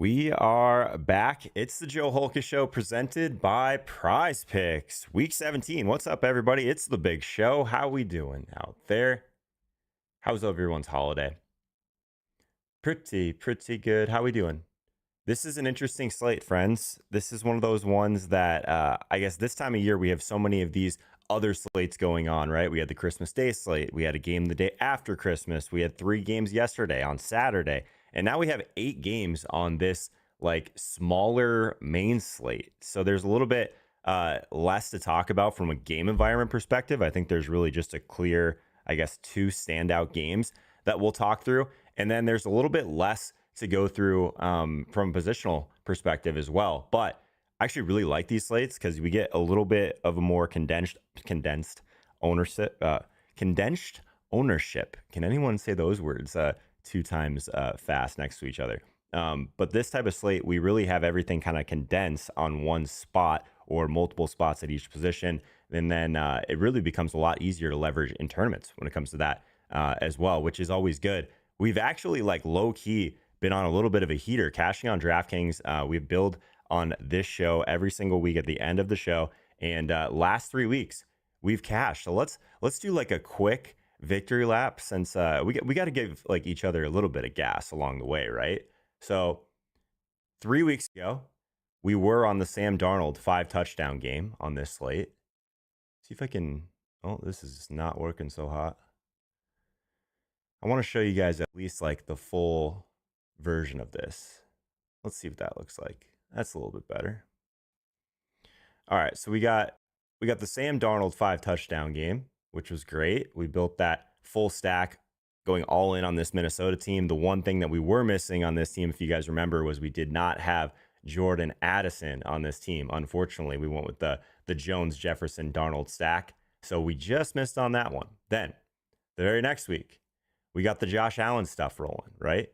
We are back. It's the Joe Holka Show presented by Prize Picks. Week 17. What's up, everybody? It's the big show. How we doing out there? How's everyone's holiday? Pretty good. How we doing? This is an interesting slate, friends. This is one of those ones that I guess this time of year we have so many of these other slates going on, right? We had the Christmas Day slate. We had a game the day after Christmas. We had 3 games yesterday on Saturday. And now we have 8 games on this like smaller main slate. So there's a little bit less to talk about from a game environment perspective. I think there's really just a clear, I guess, 2 standout games that we'll talk through. And then there's a little bit less to go through from a positional perspective as well. But I actually really like these slates because we get a little bit of a more condensed ownership. Condensed ownership. Can anyone say those words 2 times fast next to each other? But this type of slate, we really have everything kind of condensed on one spot or multiple spots at each position. And then it really becomes a lot easier to leverage in tournaments when it comes to that as well, which is always good. We've actually like low key been on a little bit of a heater cashing on DraftKings. We build on this show every single week at the end of the show. And last 3 weeks we've cashed. So let's do like a quick victory lap since we got to give like each other a little bit of gas along the way, right? So 3 weeks ago, we were on the Sam Darnold 5 touchdown game on this slate. See if I can. Oh, this is not working so hot. I want to show you guys at least like the full version of this. Let's see what that looks like. That's a little bit better. All right, so we got the Sam Darnold 5 touchdown game, which was great. We built that full stack going all in on this Minnesota team. The one thing that we were missing on this team, if you guys remember, was we did not have Jordan Addison on this team. Unfortunately, we went with the Jones, Jefferson, Darnold stack. So we just missed on that one. Then the very next week, we got the Josh Allen stuff rolling, right?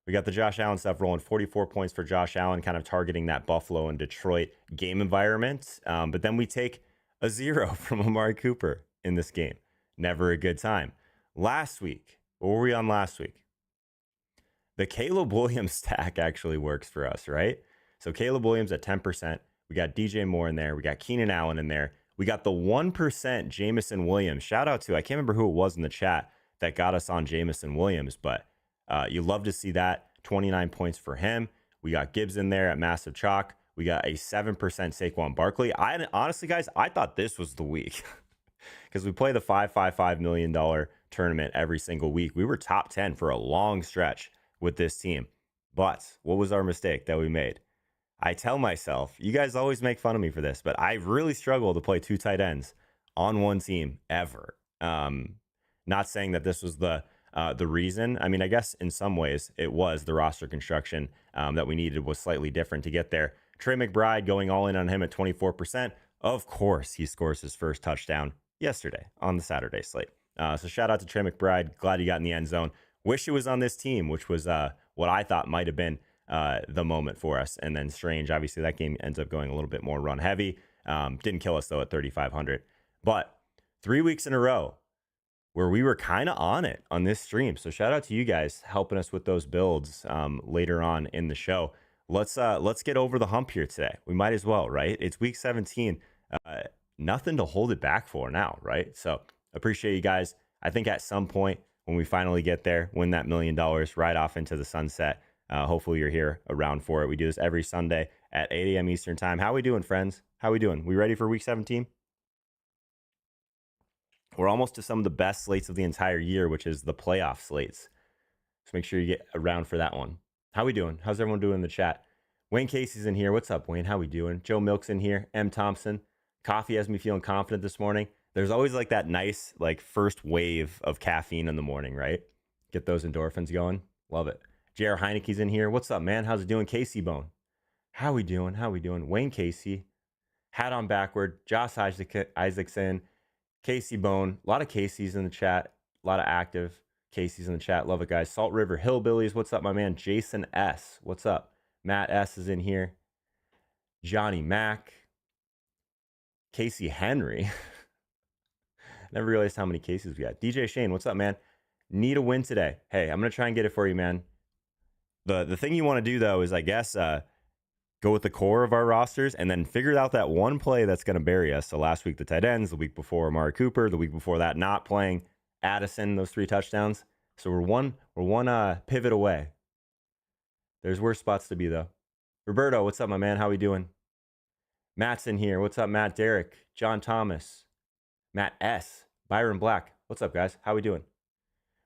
We got the Josh Allen stuff rolling, 44 points for Josh Allen, kind of targeting that Buffalo and Detroit game environment. But then we take a 0 from Amari Cooper in this game. Never a good time. Last week, what were we on last week? The Caleb Williams stack actually works for us, right? So Caleb Williams at 10%. We got DJ Moore in there. We got Keenan Allen in there. We got the 1% Jameson Williams. Shout out to, I can't remember who it was in the chat that got us on Jameson Williams, but you love to see that. 29 points for him. We got Gibbs in there at massive chalk. We got a 7% Saquon Barkley. Honestly, guys, I thought this was the week because we play the $555 million tournament every single week. We were top 10 for a long stretch with this team. But what was our mistake that we made? I tell myself, you guys always make fun of me for this, but I really struggle to play 2 tight ends on one team ever. Not saying that this was the reason. I mean, I guess in some ways it was the roster construction that we needed was slightly different to get there. Trey McBride going all in on him at 24%. Of course, he scores his first touchdown yesterday on the Saturday slate. So shout out to Trey McBride. Glad he got in the end zone. Wish it was on this team, which was what I thought might have been the moment for us. And then strange, obviously that game ends up going a little bit more run heavy. Didn't kill us though at 3,500. But 3 weeks in a row where we were kind of on it on this stream. So shout out to you guys helping us with those builds later on in the show. Let's get over the hump here today. We might as well, right? It's week 17. Nothing to hold it back for now, right? So appreciate you guys. I think at some point when we finally get there, win that $1 million right off into the sunset. Hopefully you're here around for it. We do this every Sunday at 8 a.m. Eastern time. How we doing, friends? How we doing? We ready for week 17? We're almost to some of the best slates of the entire year, which is the playoff slates. So make sure you get around for that one. How we doing? How's everyone doing in the chat? Wayne Casey's in here. What's up, Wayne? How we doing? Joe Milk's in here. M. Thompson. Coffee has me feeling confident this morning. There's always like that nice like first wave of caffeine in the morning, right? Get those endorphins going. Love it. J.R. Heineke's in here. What's up, man? How's it doing? Casey Bone. How we doing? How we doing? Wayne Casey. Hat on backward. Josh Isaacson. Casey Bone, a lot of Casey's in the chat, a lot of active Casey's in the chat. Love it, guys. Salt River Hillbillies, what's up, my man? Jason S, what's up? Matt S is in here. Johnny Mac, Casey Henry. Never realized how many Casey's we got. DJ Shane, what's up, man? Need a win today. Hey, I'm going to try and get it for you, man. The thing you want to do though is, I guess, go with the core of our rosters and then figure out that one play that's going to bury us. So last week the tight ends, the week before Amari Cooper, the week before that not playing Addison, those 3 touchdowns. So we're one pivot away. There's worse spots to be though. Roberto, what's up, my man? How we doing? Matt's in here. What's up, Matt? Derek, John Thomas, Matt S, Byron Black. What's up, guys? How we doing?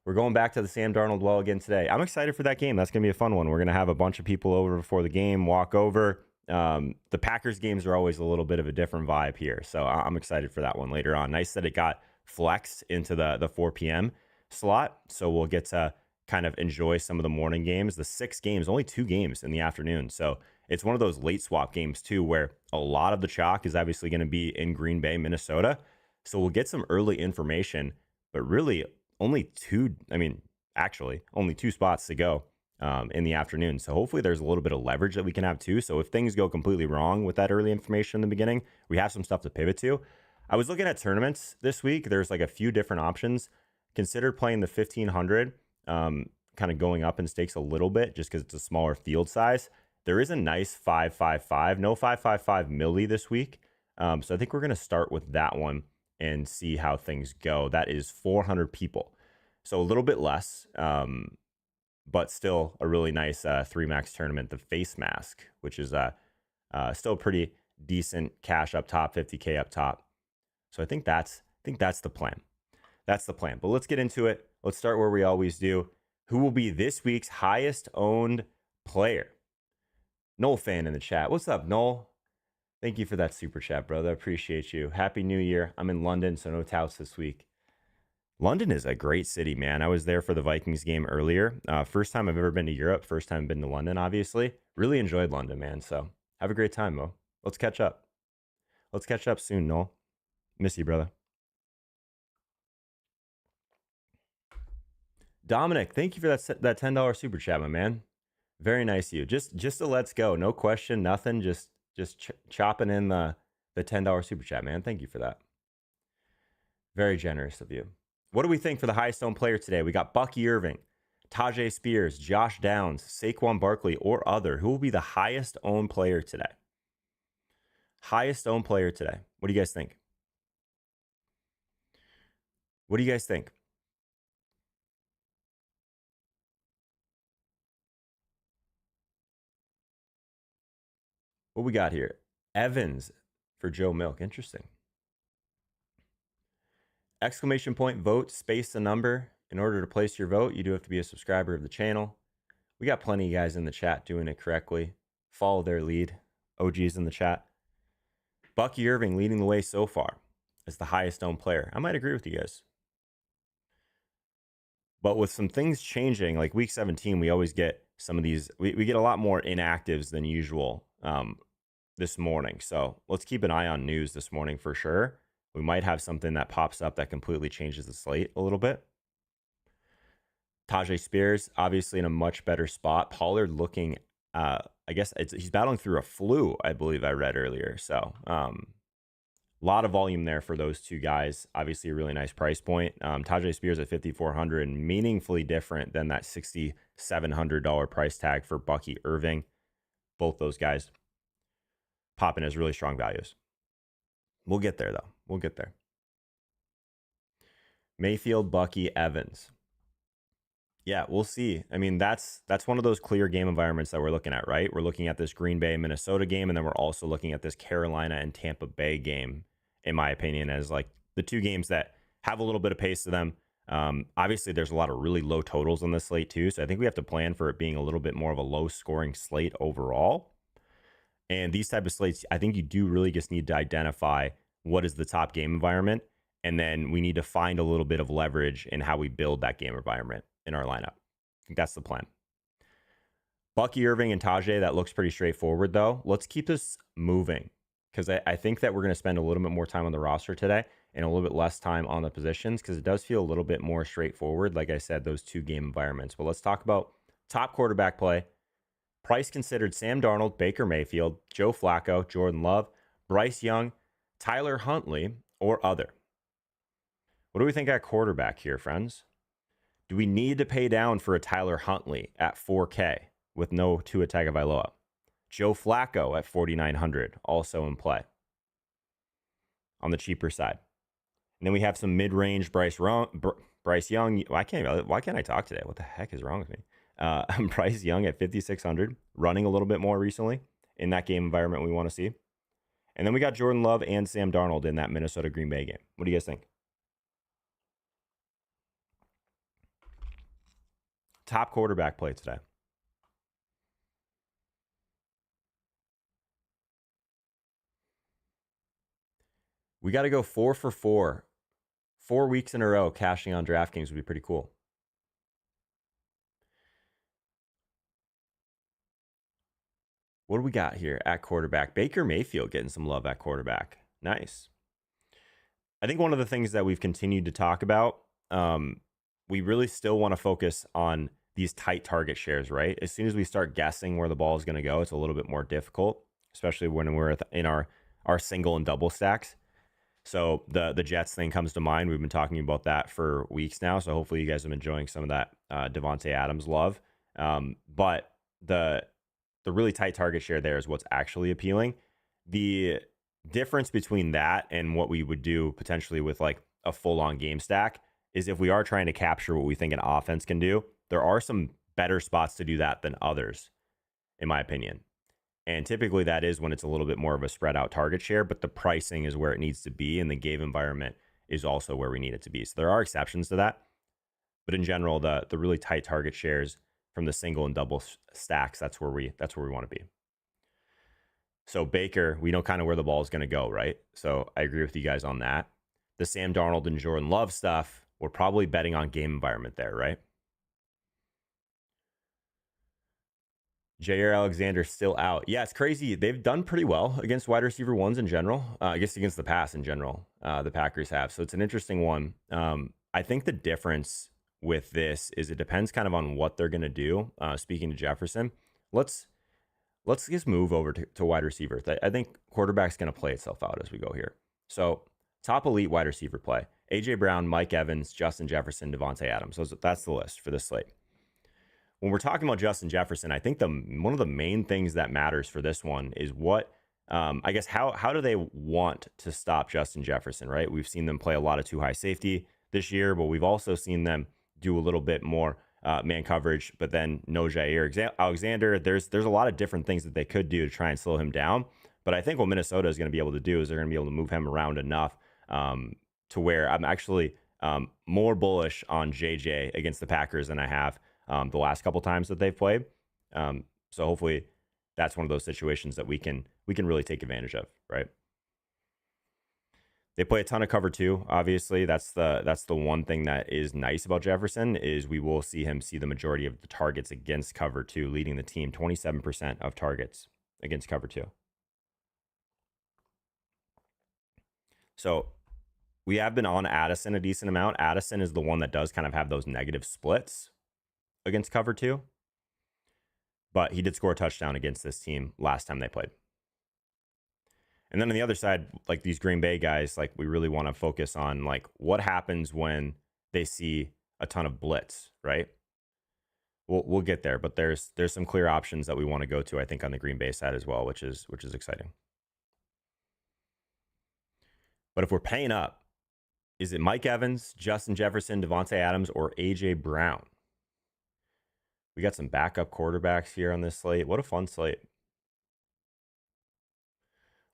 We're going back to the Sam Darnold well again today. I'm excited for that game. That's going to be a fun one. We're going to have a bunch of people over before the game, walk over. The Packers games are always a little bit of a different vibe here. So I'm excited for that one later on. Nice that it got flexed into the 4 p.m. slot. So we'll get to kind of enjoy some of the morning games. The 6 games, only 2 games in the afternoon. So it's one of those late swap games too, where a lot of the chalk is obviously going to be in Green Bay, Minnesota. So we'll get some early information, but really only 2 spots to go in the afternoon. So hopefully there's a little bit of leverage that we can have too. So if things go completely wrong with that early information in the beginning, we have some stuff to pivot to. I was looking at tournaments this week. There's like a few different options. Consider playing the 1500, kind of going up in stakes a little bit just because it's a smaller field size. There is a nice 555, no 555 milli this week. So I think we're going to start with that one and see how things go. That is 400 people. So a little bit less, but still a really nice 3-max tournament, the face mask, which is still pretty decent cash up top, 50K up top. So I think that's the plan. That's the plan. But let's get into it. Let's start where we always do. Who will be this week's highest owned player? Noel fan in the chat. What's up, Noel? Thank you for that super chat, brother. I appreciate you. Happy New Year. I'm in London, so no touts this week. London is a great city, man. I was there for the Vikings game earlier. First time I've ever been to Europe. First time I've been to London, obviously. Really enjoyed London, man. So have a great time, Mo. Let's catch up. Let's catch up soon, Noel. Miss you, brother. Dominic, thank you for that $10 super chat, my man. Very nice of you. Just a let's go. No question, nothing. Just chopping in the $10 super chat, man. Thank you for that. Very generous of you. What do we think for the highest owned player today? We got Bucky Irving, Tajay Spears, Josh Downs, Saquon Barkley, or other. Who will be the highest owned player today? Highest owned player today. What do you guys think? What do you guys think? What we got here? Evans for Joe Milk. Interesting. Exclamation point vote, space the number. In order to place your vote, you do have to be a subscriber of the channel. We got plenty of guys in the chat doing it correctly. Follow their lead. OGs in the chat. Bucky Irving leading the way so far as the highest owned player. I might agree with you guys. But with some things changing, like week 17, we always get some of these. We get a lot more inactives than usual this morning. So let's keep an eye on news this morning for sure. We might have something that pops up that completely changes the slate a little bit. Tajay Spears, obviously in a much better spot. Pollard looking, I guess he's battling through a flu, I believe I read earlier. So a lot of volume there for those two guys. Obviously a really nice price point. Tajay Spears at $5,400, meaningfully different than that $6,700 price tag for Bucky Irving. Both those guys popping as really strong values. We'll get there, though. We'll get there. Mayfield, Bucky, Evans. Yeah, we'll see. I mean, that's one of those clear game environments that we're looking at, right? We're looking at this Green Bay, Minnesota game, and then we're also looking at this Carolina and Tampa Bay game, in my opinion, as like the two games that have a little bit of pace to them. Obviously, there's a lot of really low totals on this slate, too. So I think we have to plan for it being a little bit more of a low-scoring slate overall. And these type of slates, I think you do really just need to identify what is the top game environment. And then we need to find a little bit of leverage in how we build that game environment in our lineup. I think that's the plan. Bucky Irving and Tajay, that looks pretty straightforward, though. Let's keep this moving because I think that we're going to spend a little bit more time on the roster today and a little bit less time on the positions because it does feel a little bit more straightforward. Like I said, those two game environments. But let's talk about top quarterback play. Price considered Sam Darnold, Baker Mayfield, Joe Flacco, Jordan Love, Bryce Young, Tyler Huntley, or other. What do we think at quarterback here, friends? Do we need to pay down for a Tyler Huntley at 4K? with no Tua Tagovailoa. Joe Flacco at 4,900, also in play on the cheaper side. And then we have some mid-range Bryce Young. Why can't I talk today? What the heck is wrong with me? Bryce Young at 5,600, running a little bit more recently in that game environment we want to see. And then we got Jordan Love and Sam Darnold in that Minnesota Green Bay game. What do you guys think? Top quarterback play today. We got to go 4 for 4. 4 weeks in a row cashing on DraftKings would be pretty cool. What do we got here at quarterback? Baker Mayfield getting some love at quarterback. Nice. I think one of the things that we've continued to talk about, we really still want to focus on these tight target shares, right? As soon as we start guessing where the ball is going to go, it's a little bit more difficult, especially when we're in our single and double stacks. So the Jets thing comes to mind. We've been talking about that for weeks now. So hopefully you guys have been enjoying some of that Devontae Adams love. But the really tight target share there is what's actually appealing. The difference between that and what we would do potentially with like a full-on game stack is if we are trying to capture what we think an offense can do, there are some better spots to do that than others, in my opinion. And typically that is when it's a little bit more of a spread out target share, but the pricing is where it needs to be, and the game environment is also where we need it to be. So there are exceptions to that. But in general, the really tight target shares from the single and double stacks, that's where we want to be. So Baker, we know kind of where the ball is going to go, right? So I agree with you guys on that. The Sam Darnold and Jordan Love stuff, we're probably betting on game environment there, right? Jair Alexander still out. Yeah, it's crazy. They've done pretty well against wide receiver ones in general. I guess against the pass in general, the Packers have. So it's an interesting one. I think the difference with this is it depends kind of on what they're going to do. Speaking to Jefferson, let's just move over to wide receiver. I think quarterback's going to play itself out as we go here. So top elite wide receiver play: AJ Brown, Mike Evans, Justin Jefferson, Devontae Adams. So that's the list for this slate. When we're talking about Justin Jefferson, I think one of the main things that matters for this one is what, I guess, how do they want to stop Justin Jefferson, right? We've seen them play a lot of too high safety this year, but we've also seen them do a little bit more man coverage, but then no Jair Alexander. There's a lot of different things that they could do to try and slow him down. But I think what Minnesota is going to be able to do is they're going to be able to move him around enough to where I'm actually more bullish on JJ against the Packers than I have the last couple times that they've played. So hopefully that's one of those situations that we can really take advantage of, right? They play a ton of cover two. Obviously, that's the one thing that is nice about Jefferson is we will see him see the majority of the targets against cover two, leading the team 27% of targets against cover two. So we have been on Addison a decent amount. Addison is the one that does kind of have those negative splits against cover two, but he did score a touchdown against this team last time they played. And then on the other side, like these Green Bay guys, like we really want to focus on like what happens when they see a ton of blitz, right? We'll get there, but there's some clear options that we want to go to, I think, on the Green Bay side as well, which is exciting. But if we're paying up, is it Mike Evans, Justin Jefferson, Devontae Adams, or AJ Brown? We got some backup quarterbacks here on this slate. What a fun slate.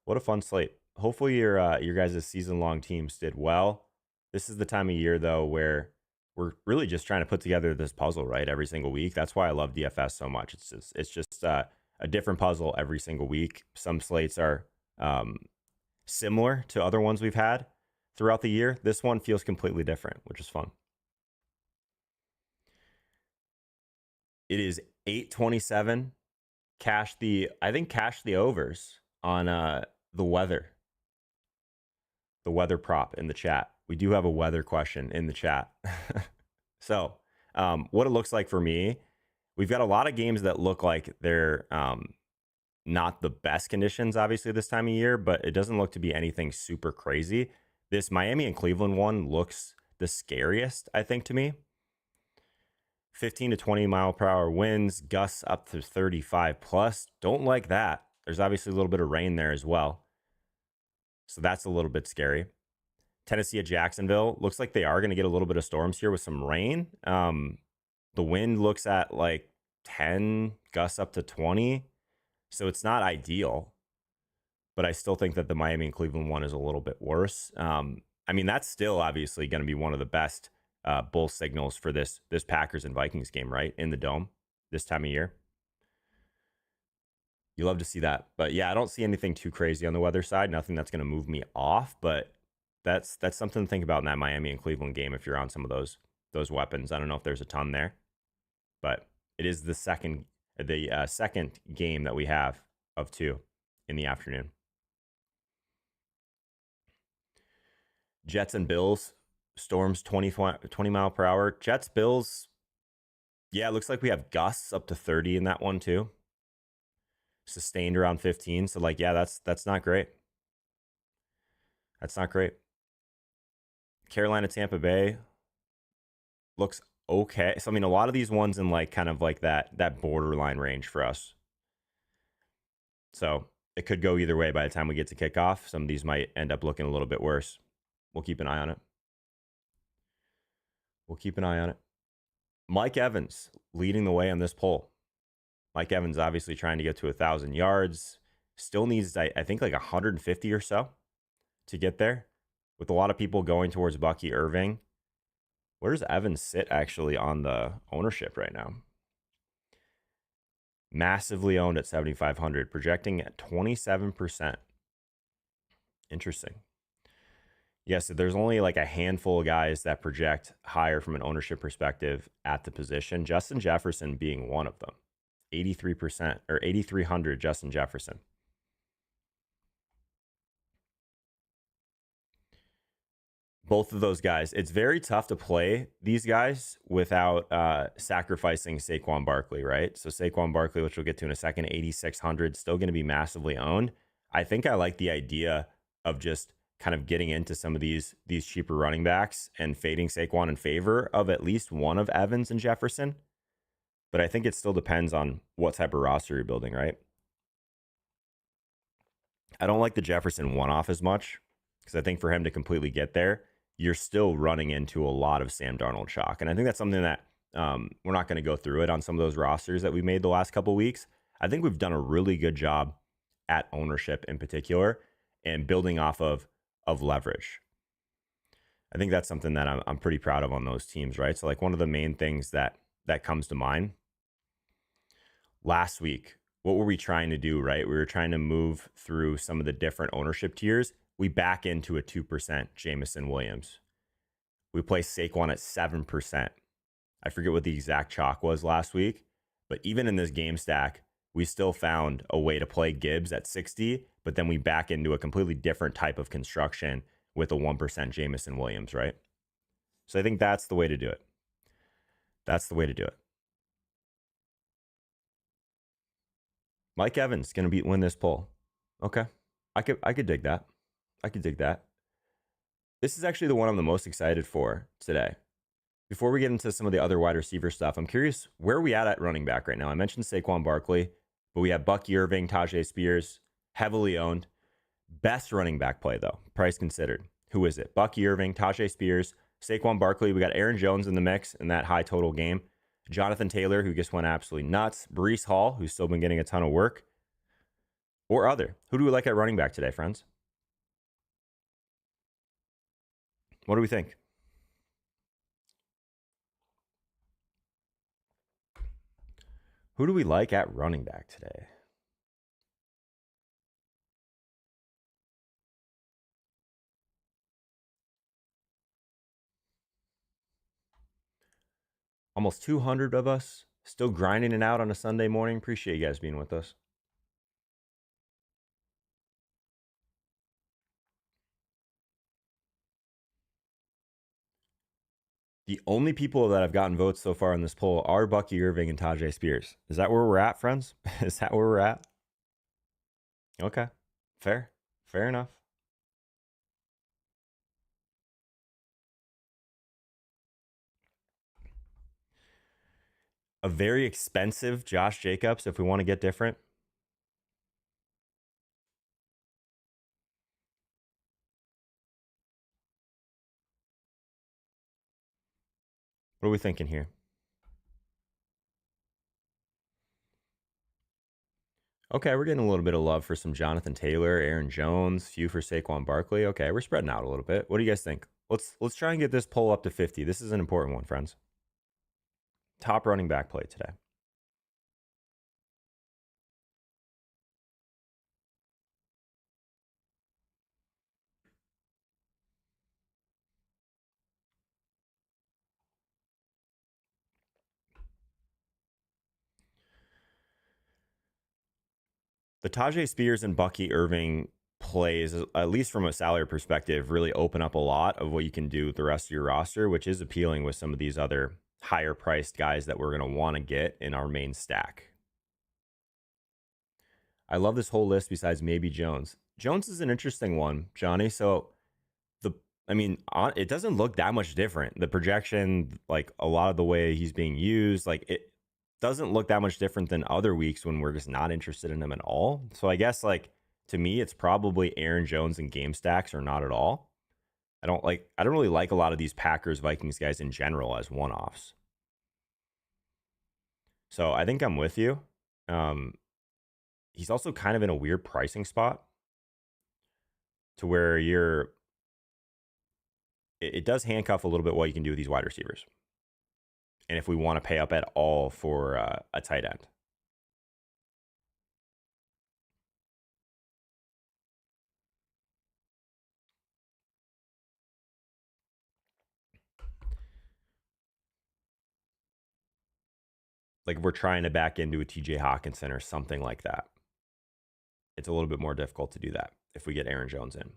What a fun slate. Hopefully your guys' season-long teams did well. This is the time of year, though, where we're really just trying to put together this puzzle, right, every single week. That's why I love DFS so much. It's just a different puzzle every single week. Some slates are similar to other ones we've had throughout the year. This one feels completely different, which is fun. It is 8:27. Cash the overs on the weather prop in the chat. We do have a weather question in the chat. So what it looks like for me, we've got a lot of games that look like they're not the best conditions, obviously, this time of year, but it doesn't look to be anything super crazy. This Miami and Cleveland one looks the scariest, I think, to me. 15 to 20 mile per hour winds, gusts up to 35 plus. Don't like that. There's obviously a little bit of rain there as well. So that's a little bit scary. Tennessee at Jacksonville. Looks like they are going to get a little bit of storms here with some rain. The wind looks at like 10, gusts up to 20. So it's not ideal. But I still think that the Miami and Cleveland one is a little bit worse. I mean, that's still obviously going to be one of the best bull signals for this Packers and Vikings game, right? In the Dome this time of year. You love to see that. But yeah, I don't see anything too crazy on the weather side. Nothing that's going to move me off. But that's something to think about in that Miami and Cleveland game if you're on some of those weapons. I don't know if there's a ton there, but it is the second game that we have of 2 in the afternoon. Jets and Bills, storms 20 mile per hour. Jets, Bills, yeah, it looks like we have gusts up to 30 in that one too. Sustained around 15. So like, yeah, that's not great. That's not great. Carolina, Tampa Bay looks okay. So I mean, a lot of these ones in like kind of like that borderline range for us. So it could go either way by the time we get to kickoff. Some of these might end up looking a little bit worse. We'll keep an eye on it. Mike Evans leading the way on this poll. Mike Evans obviously trying to get to 1,000 yards. Still needs, I think, like 150 or so to get there. With a lot of people going towards Bucky Irving. Where does Evans sit actually on the ownership right now? Massively owned at 7,500, projecting at 27%. Interesting. Yeah, so there's only like a handful of guys that project higher from an ownership perspective at the position. Justin Jefferson being one of them. 83% or 8,300 Justin Jefferson. Both of those guys. It's very tough to play these guys without sacrificing Saquon Barkley, right? So Saquon Barkley, which we'll get to in a second, 8,600, still going to be massively owned. I think I like the idea of just kind of getting into some of these cheaper running backs and fading Saquon in favor of at least one of Evans and Jefferson. But I think it still depends on what type of roster you're building, right? I don't like the Jefferson one-off as much because I think for him to completely get there, you're still running into a lot of Sam Darnold chalk. And I think that's something that we're not going to go through it on some of those rosters that we made the last couple of weeks. I think we've done a really good job at ownership in particular and building off of leverage. I think that's something that I'm pretty proud of on those teams, right? So like one of the main things that comes to mind last week, what were we trying to do, right? We were trying to move through some of the different ownership tiers. We back into a 2% Jameson Williams. We placed Saquon at 7%. I forget what the exact chalk was last week, but even in this game stack, we still found a way to play Gibbs at 60, but then we back into a completely different type of construction with a 1% Jameson Williams, right? So I think that's the way to do it. Mike Evans going to win this poll. Okay. I could dig that. This is actually the one I'm the most excited for today. Before we get into some of the other wide receiver stuff, I'm curious, where are we at running back right now? I mentioned Saquon Barkley, but we have Bucky Irving, Tajay Spears, heavily owned. Best running back play, though, price considered. Who is it? Bucky Irving, Tajay Spears, Saquon Barkley. We got Aaron Jones in the mix in that high total game. Jonathan Taylor, who just went absolutely nuts. Breece Hall, who's still been getting a ton of work. Or other. Who do we like at running back today, friends? What do we think? Who do we like at running back today? Almost 200 of us still grinding it out on a Sunday morning. Appreciate you guys being with us. The only people that have gotten votes so far in this poll are Bucky Irving and Tajay Spears. Is that where we're at, friends? Is that where we're at? Okay. Fair enough. a very expensive Josh Jacobs if we want to get different. What are we thinking here? Okay, we're getting a little bit of love for some Jonathan Taylor, Aaron Jones, few for Saquon Barkley. Okay, we're spreading out a little bit. What do you guys think? Let's try and get this poll up to 50. This is an important one, friends. Top running back play today. The Tajay Spears and Bucky Irving plays, at least from a salary perspective, really open up a lot of what you can do with the rest of your roster, which is appealing with some of these other higher priced guys that we're going to want to get in our main stack. I love this whole list besides maybe Jones. Jones is an interesting one, Johnny. So it doesn't look that much different. The projection, like a lot of the way he's being used, like it doesn't look that much different than other weeks when we're just not interested in him at all. So I guess like to me, it's probably Aaron Jones and game stacks or not at all. I don't really like a lot of these Packers Vikings guys in general as one-offs. So I think I'm with you. He's also kind of in a weird pricing spot to where it does handcuff a little bit what you can do with these wide receivers. And if we want to pay up at all for a tight end. Like if we're trying to back into a TJ Hawkinson or something like that, it's a little bit more difficult to do that if we get Aaron Jones in.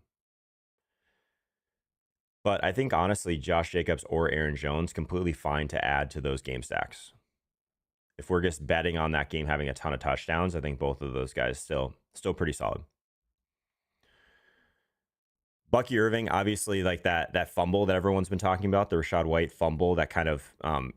But I think honestly, Josh Jacobs or Aaron Jones completely fine to add to those game stacks. If we're just betting on that game having a ton of touchdowns, I think both of those guys still pretty solid. Bucky Irving, obviously, like that fumble that everyone's been talking about, the Rachaad White fumble that kind of,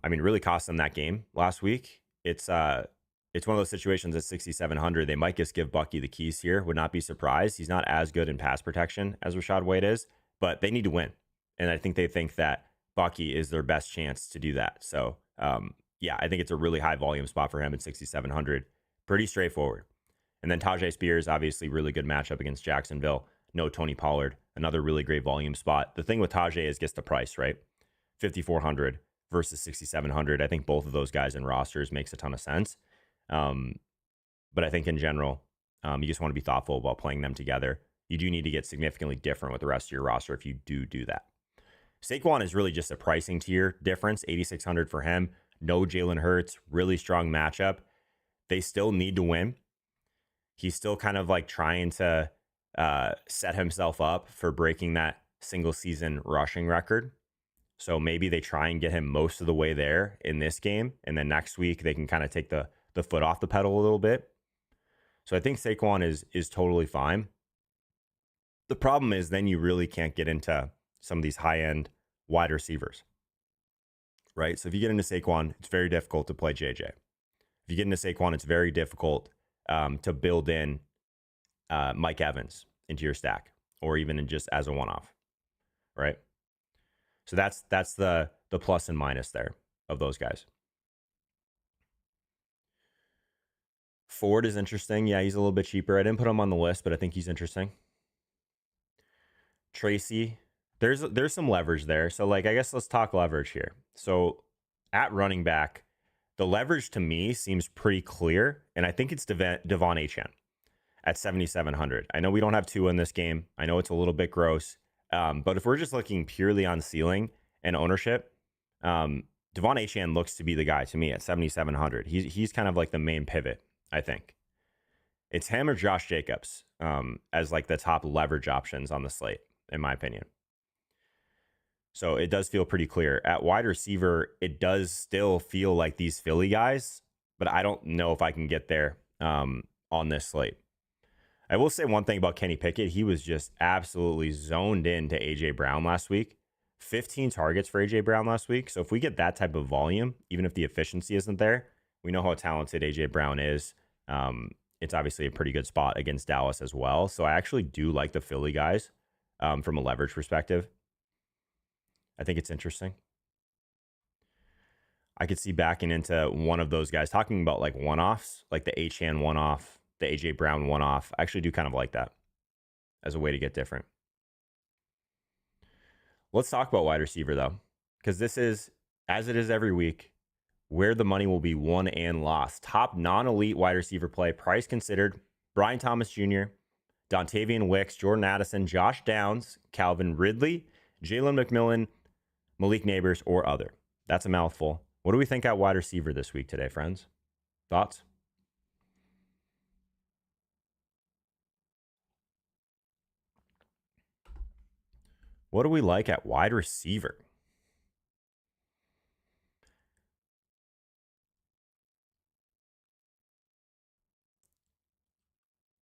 really cost them that game last week. It's one of those situations at 6,700. They might just give Bucky the keys here. Would not be surprised. He's not as good in pass protection as Rachaad White is, but they need to win. And I think they think that Bucky is their best chance to do that. So, I think it's a really high volume spot for him at 6,700. Pretty straightforward. And then Tajay Spears, obviously, really good matchup against Jacksonville. No Tony Pollard, another really great volume spot. The thing with Tajay is gets the price, right? 5,400 versus 6,700. I think both of those guys in rosters makes a ton of sense. But I think in general, you just want to be thoughtful about playing them together. You do need to get significantly different with the rest of your roster if you do that. Saquon is really just a pricing tier difference, 8,600 for him. No Jalen Hurts, really strong matchup. They still need to win. He's still kind of like trying to set himself up for breaking that single season rushing record. So maybe they try and get him most of the way there in this game. And then next week they can kind of take the foot off the pedal a little bit. So I think Saquon is totally fine. The problem is then you really can't get into some of these high-end wide receivers, right? So if you get into Saquon, it's very difficult to play JJ. If you get into Saquon, it's very difficult to build in Mike Evans into your stack, or even in just as a one-off, right? So that's the plus and minus there of those guys. Ford is interesting. Yeah, he's a little bit cheaper. I didn't put him on the list, but I think he's interesting. Tracy, there's some leverage there. So like, I guess let's talk leverage here. So at running back, the leverage to me seems pretty clear, and I think it's Devon Achane at 7,700. I know we don't have two in this game. I know it's a little bit gross, but if we're just looking purely on ceiling and ownership, Devon Achane looks to be the guy to me at 7,700. He's kind of like the main pivot, I think. It's him or Josh Jacobs as like the top leverage options on the slate, in my opinion. So it does feel pretty clear. At wide receiver, it does still feel like these Philly guys, but I don't know if I can get there on this slate. I will say one thing about Kenny Pickett. He was just absolutely zoned into A.J. Brown last week. 15 targets for A.J. Brown last week. So if we get that type of volume, even if the efficiency isn't there, We know how talented AJ Brown is. It's obviously a pretty good spot against Dallas as well. So I actually do like the Philly guys from a leverage perspective. I think it's interesting. I could see backing into one of those guys, talking about like one-offs, like the H-Han one-off, the AJ Brown one-off. I actually do kind of like that as a way to get different. Let's talk about wide receiver, though, because this is, as it is every week, where the money will be won and lost. Top non-elite wide receiver play, price considered: Brian Thomas Jr., Dontavian Wicks, Jordan Addison, Josh Downs, Calvin Ridley, Jalen McMillan, Malik Neighbors, or other. That's a mouthful. What do we think at wide receiver this week today, friends? Thoughts? What do we like at wide receiver?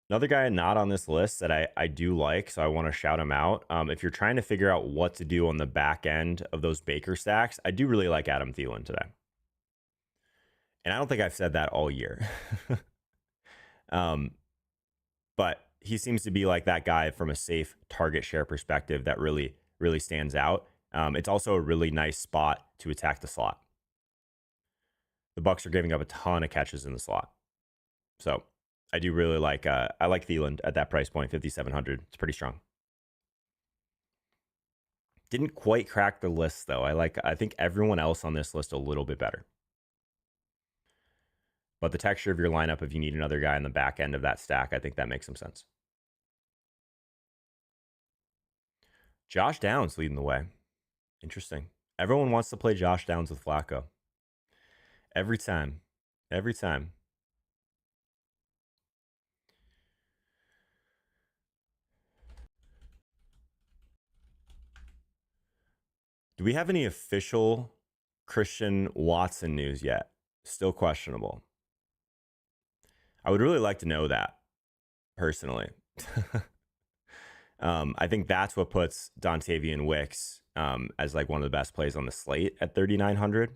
Another guy not on this list that I do like, so I want to shout him out. If you're trying to figure out what to do on the back end of those Baker stacks, I do really like Adam Thielen today. And I don't think I've said that all year. But he seems to be like that guy from a safe target share perspective that really, really stands out. It's also a really nice spot to attack the slot. The Bucs are giving up a ton of catches in the slot. So I do really like I like Thielen at that price point, 5,700. It's pretty strong. Didn't quite crack the list though. I think everyone else on this list a little bit better. But the texture of your lineup, if you need another guy in the back end of that stack, I think that makes some sense. Josh Downs leading the way. Interesting. Everyone wants to play Josh Downs with Flacco. Every time. Every time. Do we have any official Christian Watson news yet? Still questionable. I would really like to know that, personally. I think that's what puts Dontavian Wicks as like one of the best plays on the slate at 3,900.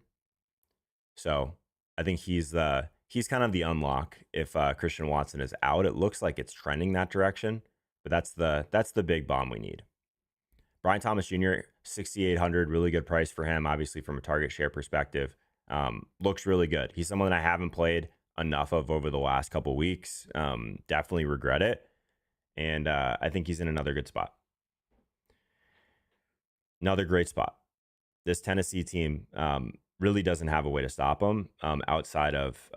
So I think he's kind of the unlock if Christian Watson is out. It looks like it's trending that direction, but that's the big bomb we need. Brian Thomas Jr., 6,800, really good price for him, obviously from a target share perspective. Looks really good. He's someone that I haven't played enough of over the last couple weeks. Definitely regret it. And I think he's in another good spot. Another great spot. This Tennessee team really doesn't have a way to stop him outside of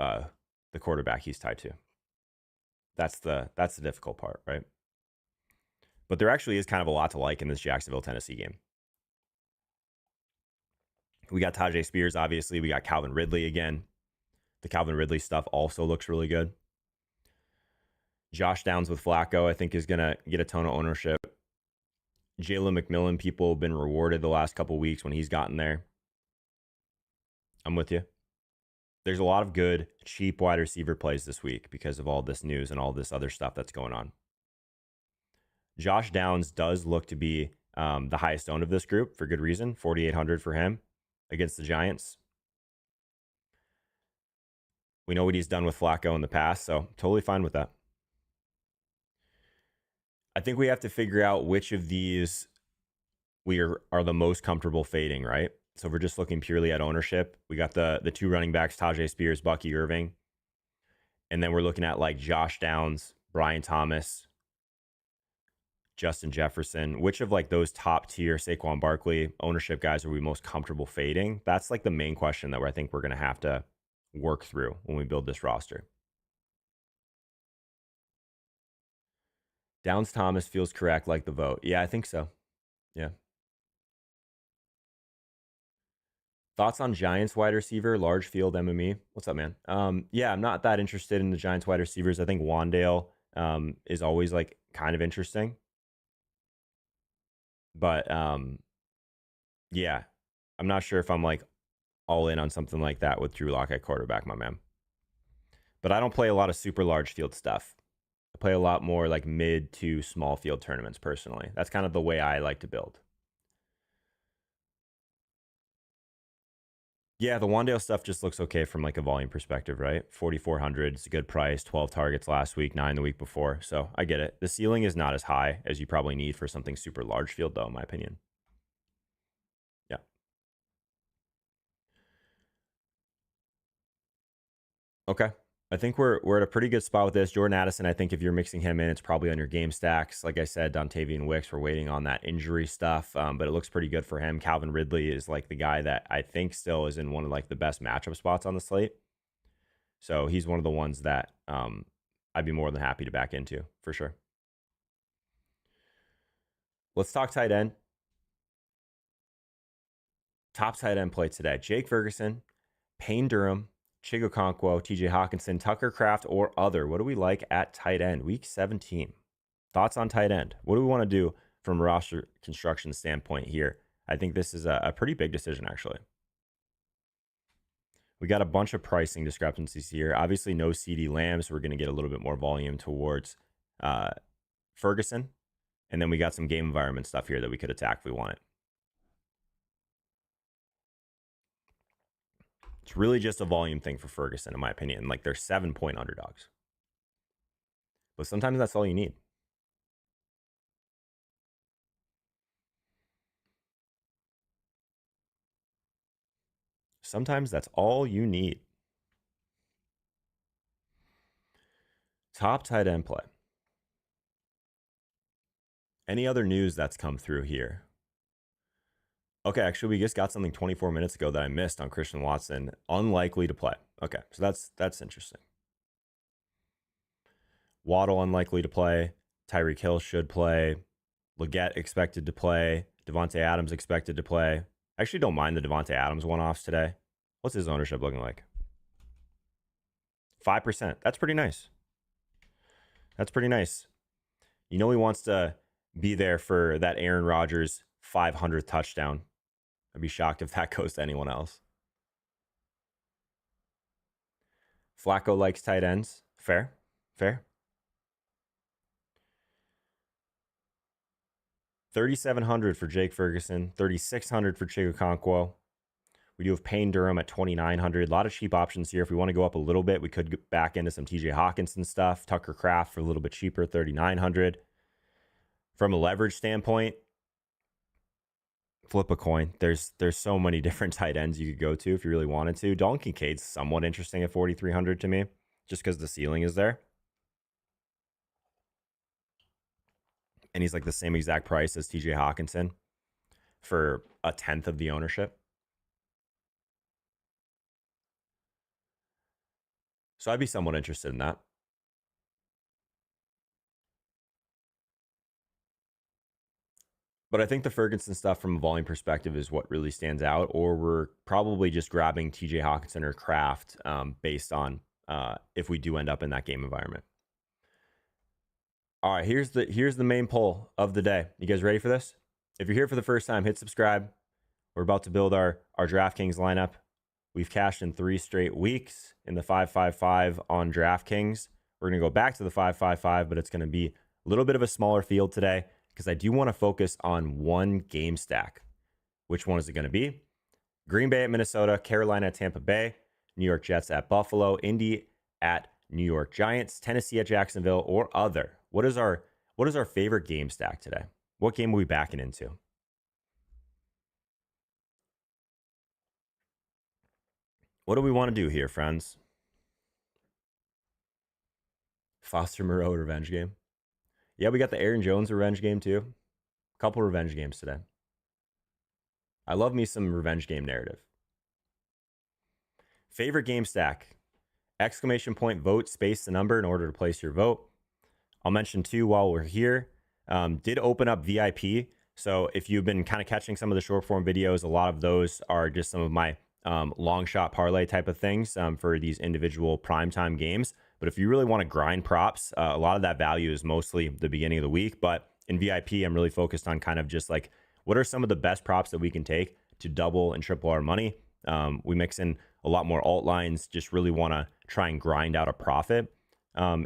the quarterback he's tied to. That's the difficult part, right? But there actually is kind of a lot to like in this Jacksonville, Tennessee game. We got Tajay Spears, obviously. We got Calvin Ridley again. The Calvin Ridley stuff also looks really good. Josh Downs with Flacco, I think, is going to get a ton of ownership. Jalen McMillan, people have been rewarded the last couple weeks when he's gotten there. I'm with you. There's a lot of good, cheap wide receiver plays this week because of all this news and all this other stuff that's going on. Josh Downs does look to be the highest owned of this group for good reason. 4,800 for him against the Giants. We know what he's done with Flacco in the past, so totally fine with that. I think we have to figure out which of these we are the most comfortable fading, right? So if we're just looking purely at ownership, we got the two running backs, Tajay Spears, Bucky Irving. And then we're looking at like Josh Downs, Brian Thomas, Justin Jefferson. Which of like those top tier Saquon Barkley ownership guys are we most comfortable fading? That's like the main question that I think we're going to have to work through when we build this roster. Downs Thomas feels correct, like the vote. Yeah, I think so. Yeah. Thoughts on Giants wide receiver, large field MME? What's up, man? Yeah, I'm not that interested in the Giants wide receivers. I think Wandale is always like kind of interesting. But yeah, I'm not sure if I'm like all in on something like that with Drew Lock at quarterback, my man. But I don't play a lot of super large field stuff. I play a lot more like mid to small field tournaments personally. That's kind of the way I like to build. Yeah, the Wandale stuff just looks okay from like a volume perspective, right? 4,400 is a good price. 12 targets last week, 9 the week before. So I get it. The ceiling is not as high as you probably need for something super large field, though, in my opinion. Yeah. Okay. I think we're at a pretty good spot with this. Jordan Addison, I think if you're mixing him in, it's probably on your game stacks. Like I said, Dontavian Wicks, we're waiting on that injury stuff, but it looks pretty good for him. Calvin Ridley is like the guy that I think still is in one of like the best matchup spots on the slate. So he's one of the ones that I'd be more than happy to back into for sure. Let's talk tight end. Top tight end play today: Jake Ferguson, Payne Durham, Chigokonkwo, TJ Hawkinson, Tucker Kraft, or other. What do we like at tight end? Week 17. Thoughts on tight end? What do we want to do from a roster construction standpoint here? I think this is a pretty big decision, actually. We got a bunch of pricing discrepancies here. Obviously, no CeeDee Lamb, so we're going to get a little bit more volume towards Ferguson. And then we got some game environment stuff here that we could attack if we want it. It's really just a volume thing for Ferguson, in my opinion. Like, they're 7-point underdogs. But sometimes that's all you need. Sometimes that's all you need. Top tight end play. Any other news that's come through here? Okay, actually, we just got something 24 minutes ago that I missed on Christian Watson. Unlikely to play. Okay, so that's interesting. Waddle unlikely to play. Tyreek Hill should play. Leggett expected to play. Devontae Adams expected to play. I actually don't mind the Devontae Adams one-offs today. What's his ownership looking like? 5%. That's pretty nice. That's pretty nice. You know he wants to be there for that Aaron Rodgers 500th touchdown. I'd be shocked if that goes to anyone else. Flacco likes tight ends. Fair. 3,700 for Jake Ferguson. 3,600 for Chigokonkwo. We do have Payne Durham at 2,900. A lot of cheap options here. If we want to go up a little bit, we could get back into some TJ Hawkinson stuff. Tucker Kraft for a little bit cheaper, 3,900. From a leverage standpoint, flip a coin. There's so many different tight ends you could go to if you really wanted to. Dalton Kincaid's somewhat interesting at 4,300 to me, just because the ceiling is there. And he's like the same exact price as TJ Hawkinson for a tenth of the ownership. So I'd be somewhat interested in that. But I think the Ferguson stuff from a volume perspective is what really stands out, or we're probably just grabbing TJ Hawkinson or Kraft based on if we do end up in that game environment. All right, here's the main poll of the day. You guys ready for this? If you're here for the first time, hit subscribe. We're about to build our DraftKings lineup. We've cashed in 3 straight weeks in the 5-5-5 on DraftKings. We're going to go back to the 5-5-5, but it's going to be a little bit of a smaller field today because I do want to focus on one game stack. Which one is it going to be? Green Bay at Minnesota, Carolina at Tampa Bay, New York Jets at Buffalo, Indy at New York Giants, Tennessee at Jacksonville, or other. What is our favorite game stack today? What game are we backing into? What do we want to do here, friends? Foster Moreau revenge game. Yeah, we got the Aaron Jones revenge game too. Couple revenge games today. I love me some revenge game narrative. Favorite game stack. Exclamation point vote, space the number in order to place your vote. I'll mention too while we're here. Did open up VIP. So if you've been kind of catching some of the short form videos, a lot of those are just some of my long shot parlay type of things for these individual primetime games. But if you really want to grind props, a lot of that value is mostly the beginning of the week. But in VIP, I'm really focused on kind of just like what are some of the best props that we can take to double and triple our money. We mix in a lot more alt lines, just really want to try and grind out a profit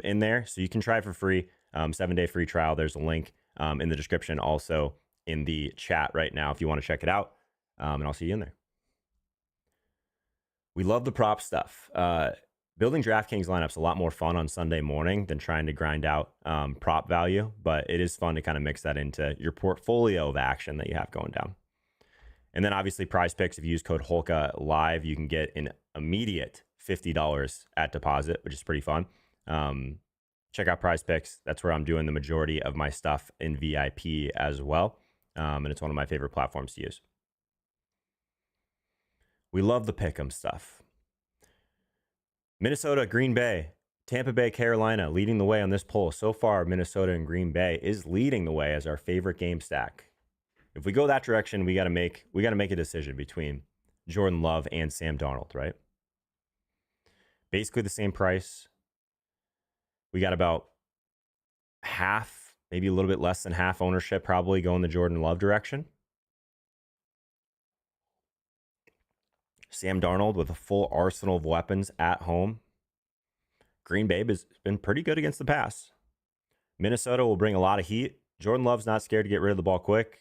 in there. So you can try it for free. 7-day free trial. There's a link in the description, also in the chat right now if you want to check it out. And I'll see you in there. We love the prop stuff. Building DraftKings lineups a lot more fun on Sunday morning than trying to grind out prop value, but it is fun to kind of mix that into your portfolio of action that you have going down. And then obviously Prize Picks, if you use code Holka Live, you can get an immediate $50 at deposit, which is pretty fun. Check out Prize Picks. That's where I'm doing the majority of my stuff in VIP as well. And it's one of my favorite platforms to use. We love the pick'em stuff. Minnesota, Green Bay, Tampa Bay, Carolina leading the way on this poll. So far, Minnesota and Green Bay is leading the way as our favorite game stack. If we go that direction, we got to make a decision between Jordan Love and Sam Darnold, right? Basically the same price. We got about half, maybe a little bit less than half ownership probably going the Jordan Love direction. Sam Darnold with a full arsenal of weapons at home. Green Bay has been pretty good against the pass. Minnesota will bring a lot of heat. Jordan Love's not scared to get rid of the ball quick.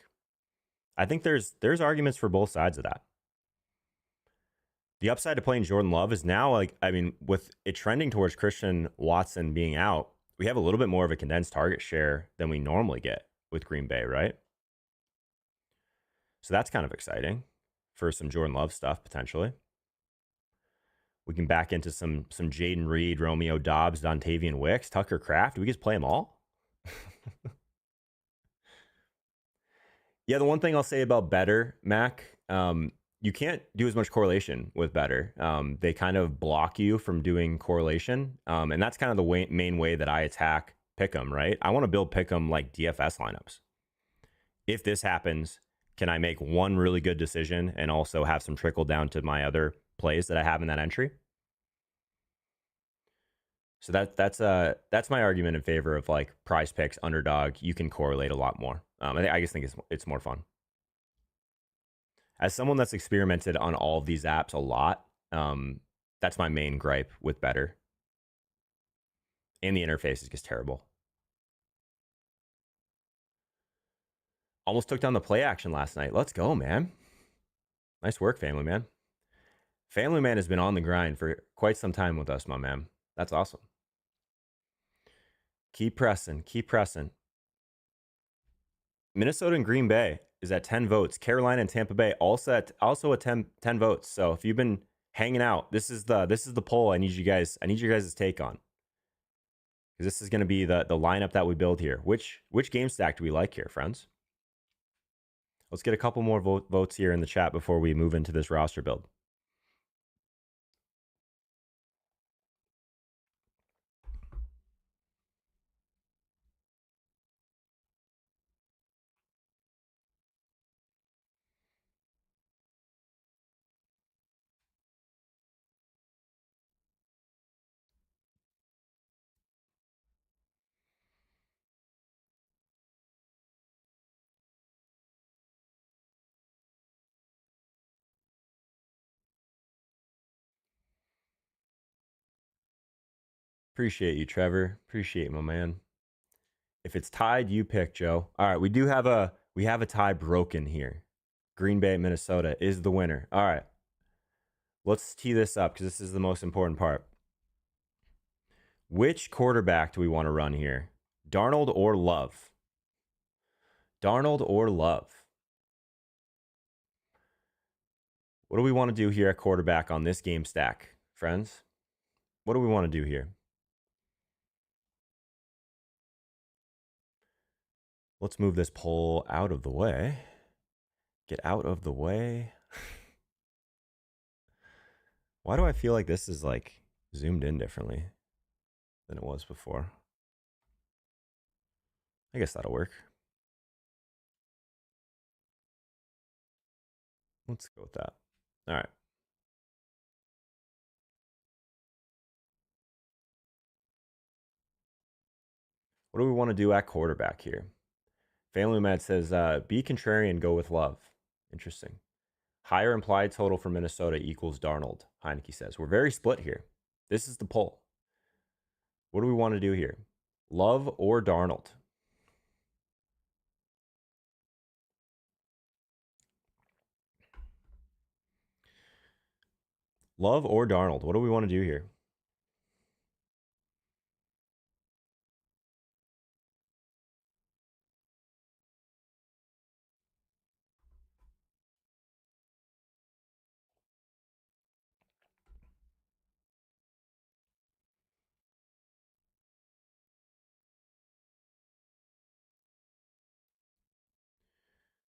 I think there's arguments for both sides of that. The upside to playing Jordan Love is now, with it trending towards Christian Watson being out, we have a little bit more of a condensed target share than we normally get with Green Bay, right? So that's kind of exciting for some Jordan Love stuff, potentially. We can back into some Jaden Reed, Romeo Dobbs, Dontavian Wicks, Tucker Kraft. Do we just play them all? Yeah, the one thing I'll say about Better, Mac, you can't do as much correlation with Better. They kind of block you from doing correlation. And that's kind of the main way that I attack Pick'em, right? I want to build Pick'em like DFS lineups. If this happens, can I make one really good decision and also have some trickle down to my other plays that I have in that entry? So that's my argument in favor of like Prize Picks, underdog. You can correlate a lot more. I just think it's more fun. As someone that's experimented on all of these apps a lot, that's my main gripe with Better. And the interface is just terrible. Almost took down the play action last night. Let's go, man. Nice work, Family Man. Family Man has been on the grind for quite some time with us, my man. That's awesome. Keep pressing. Keep pressing. Minnesota and Green Bay is at 10 votes. Carolina and Tampa Bay also at 10 votes. So if you've been hanging out, this is the poll I need you guys' take on. Because this is going to be the lineup that we build here. Which game stack do we like here, friends? Let's get a couple more votes here in the chat before we move into this roster build. Appreciate you, Trevor. Appreciate you, my man. If it's tied, you pick, Joe. All right, we have a tie broken here. Green Bay, Minnesota is the winner. All right. Let's tee this up because this is the most important part. Which quarterback do we want to run here? Darnold or Love? Darnold or Love? What do we want to do here at quarterback on this game stack, friends? What do we want to do here? Let's move this poll out of the way. Get out of the way. Why do I feel like this is like zoomed in differently than it was before? I guess that'll work. Let's go with that. All right. What do we want to do at quarterback here? Family Med says, be contrarian, go with Love. Interesting. Higher implied total for Minnesota equals Darnold, Heineke says. We're very split here. This is the poll. What do we want to do here? Love or Darnold? Love or Darnold? What do we want to do here?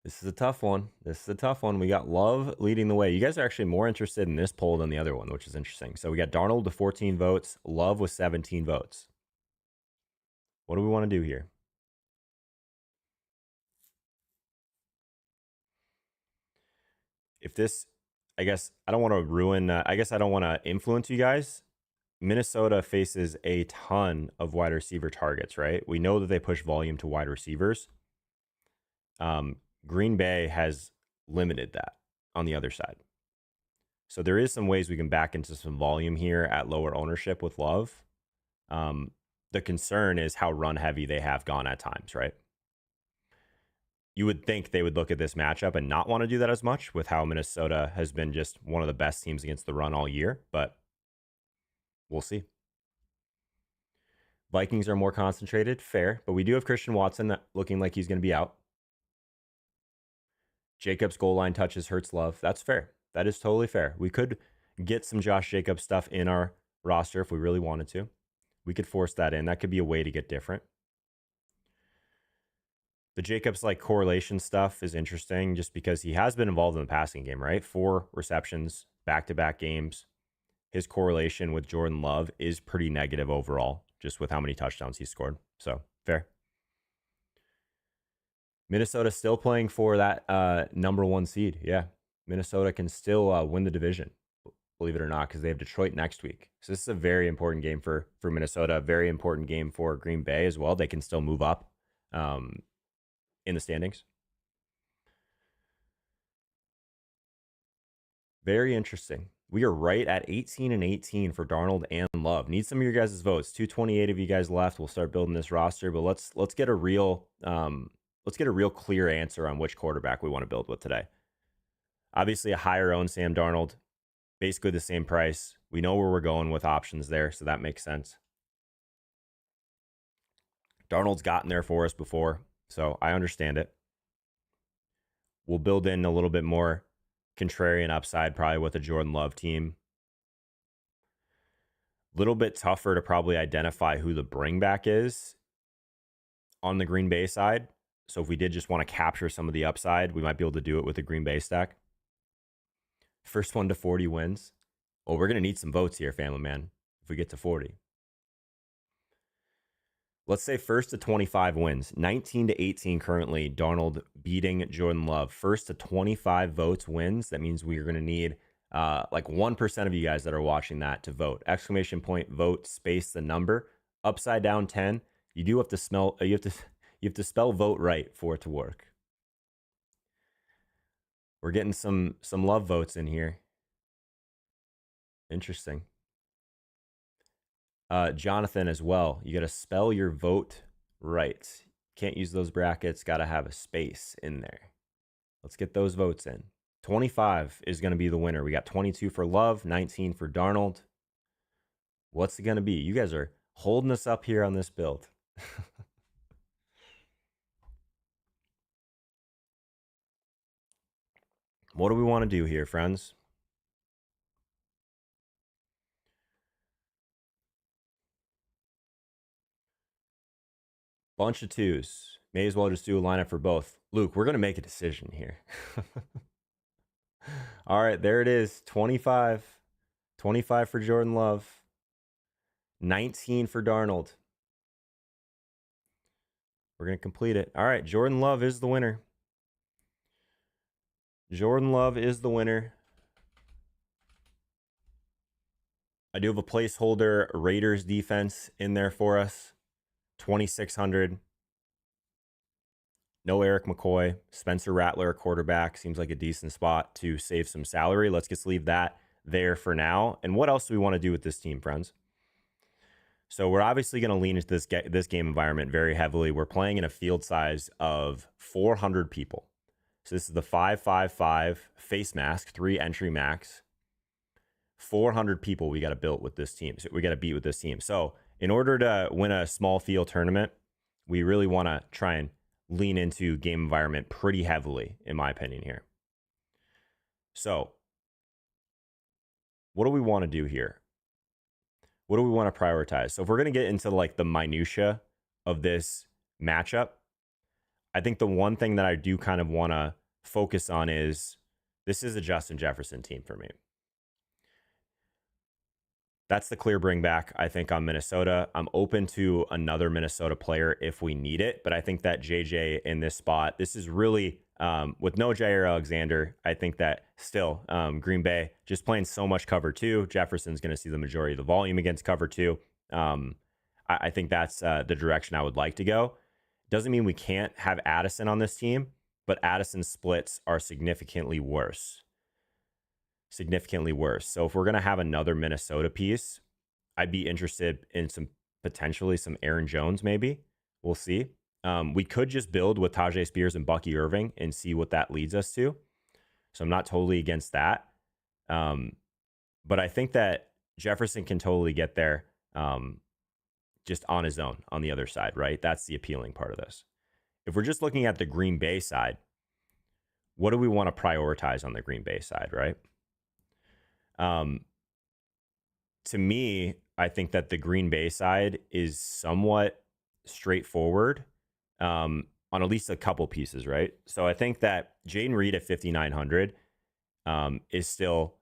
This is a tough one. This is a tough one. We got Love leading the way. You guys are actually more interested in this poll than the other one, which is interesting. So we got Darnold with 14 votes, Love with 17 votes. What do we want to do here? If this, I guess I don't want to ruin, I guess I don't want to influence you guys. Minnesota faces a ton of wide receiver targets, right? We know that they push volume to wide receivers. Green Bay has limited that on the other side. So there is some ways we can back into some volume here at lower ownership with Love. The concern is how run heavy they have gone at times, right? You would think they would look at this matchup and not want to do that as much with how Minnesota has been just one of the best teams against the run all year, but we'll see. Vikings are more concentrated, fair, but we do have Christian Watson looking like he's going to be out. Jacobs goal line touches hurts Love. That's fair. That is totally fair. We could get some Josh Jacobs stuff in our roster if we really wanted to. We could force that in. That could be a way to get different. The Jacobs like correlation stuff is interesting just because he has been involved in the passing game, right? 4 receptions, back-to-back games. His correlation with Jordan Love is pretty negative overall, just with how many touchdowns he scored. So, fair. Minnesota still playing for that number 1 seed. Yeah, Minnesota can still win the division, believe it or not, because they have Detroit next week. So this is a very important game for Minnesota, a very important game for Green Bay as well. They can still move up in the standings. Very interesting. We are right at 18 and 18 for Darnold and Love. Need some of your guys' votes. 228 of you guys left. We'll start building this roster, but let's get a real clear answer on which quarterback we want to build with today. Obviously, a higher owned Sam Darnold, basically the same price. We know where we're going with options there, so that makes sense. Darnold's gotten there for us before, so I understand it. We'll build in a little bit more contrarian upside probably with a Jordan Love team. A little bit tougher to probably identify who the bring back is on the Green Bay side. So if we did just want to capture some of the upside, we might be able to do it with a Green Bay stack. First 1 to 40 wins. Well, we're going to need some votes here, family man, if we get to 40. Let's say first to 25 wins. 19 to 18 currently, Darnold beating Jordan Love. First to 25 votes wins. That means we're going to need like 1% of you guys that are watching that to vote. Exclamation point, vote, space, the number. Upside down 10. You do have to smell, you have to spell vote right for it to work. We're getting some love votes in here. Interesting. Jonathan as well. You got to spell your vote right. Can't use those brackets. Got to have a space in there. Let's get those votes in. 25 is going to be the winner. We got 22 for Love, 19 for Darnold. What's it going to be? You guys are holding us up here on this build. What do we want to do here, friends? Bunch of 2s. May as well just do a lineup for both. Luke, we're going to make a decision here. All right, there it is. 25. 25 for Jordan Love. 19 for Darnold. We're going to complete it. All right, Jordan Love is the winner. Jordan Love is the winner. I do have a placeholder Raiders defense in there for us. 2,600. No Eric McCoy. Spencer Rattler, quarterback. Seems like a decent spot to save some salary. Let's just leave that there for now. And what else do we want to do with this team, friends? So we're obviously going to lean into this game environment very heavily. We're playing in a field size of 400 people. So this is the 5-5-5 face mask, 3 entry max. 400 people we got to build with this team. So we got to beat with this team. So in order to win a small field tournament, we really want to try and lean into game environment pretty heavily, in my opinion here. So what do we want to do here? What do we want to prioritize? So if we're going to get into like the minutia of this matchup, I think the one thing that I do kind of want to focus on is this is a Justin Jefferson team for me. That's the clear bring back, I think, on Minnesota. I'm open to another Minnesota player if we need it, but I think that JJ in this spot, this is really, with no Jair Alexander, I think that still Green Bay just playing so much cover two. Jefferson's going to see the majority of the volume against cover two. I think that's the direction I would like to go. Doesn't mean we can't have Addison on this team, but Addison's splits are significantly worse. Significantly worse. So if we're going to have another Minnesota piece, I'd be interested in potentially some Aaron Jones, maybe. We'll see. We could just build with Tajay Spears and Bucky Irving and see what that leads us to. So I'm not totally against that. But I think that Jefferson can totally get there just on his own on the other side, right? That's the appealing part of this. If we're just looking at the Green Bay side, what do we want to prioritize on the Green Bay side, right? To me, I think that the Green Bay side is somewhat straightforward on at least a couple pieces, right? So I think that Jaden Reed at 5,900 is still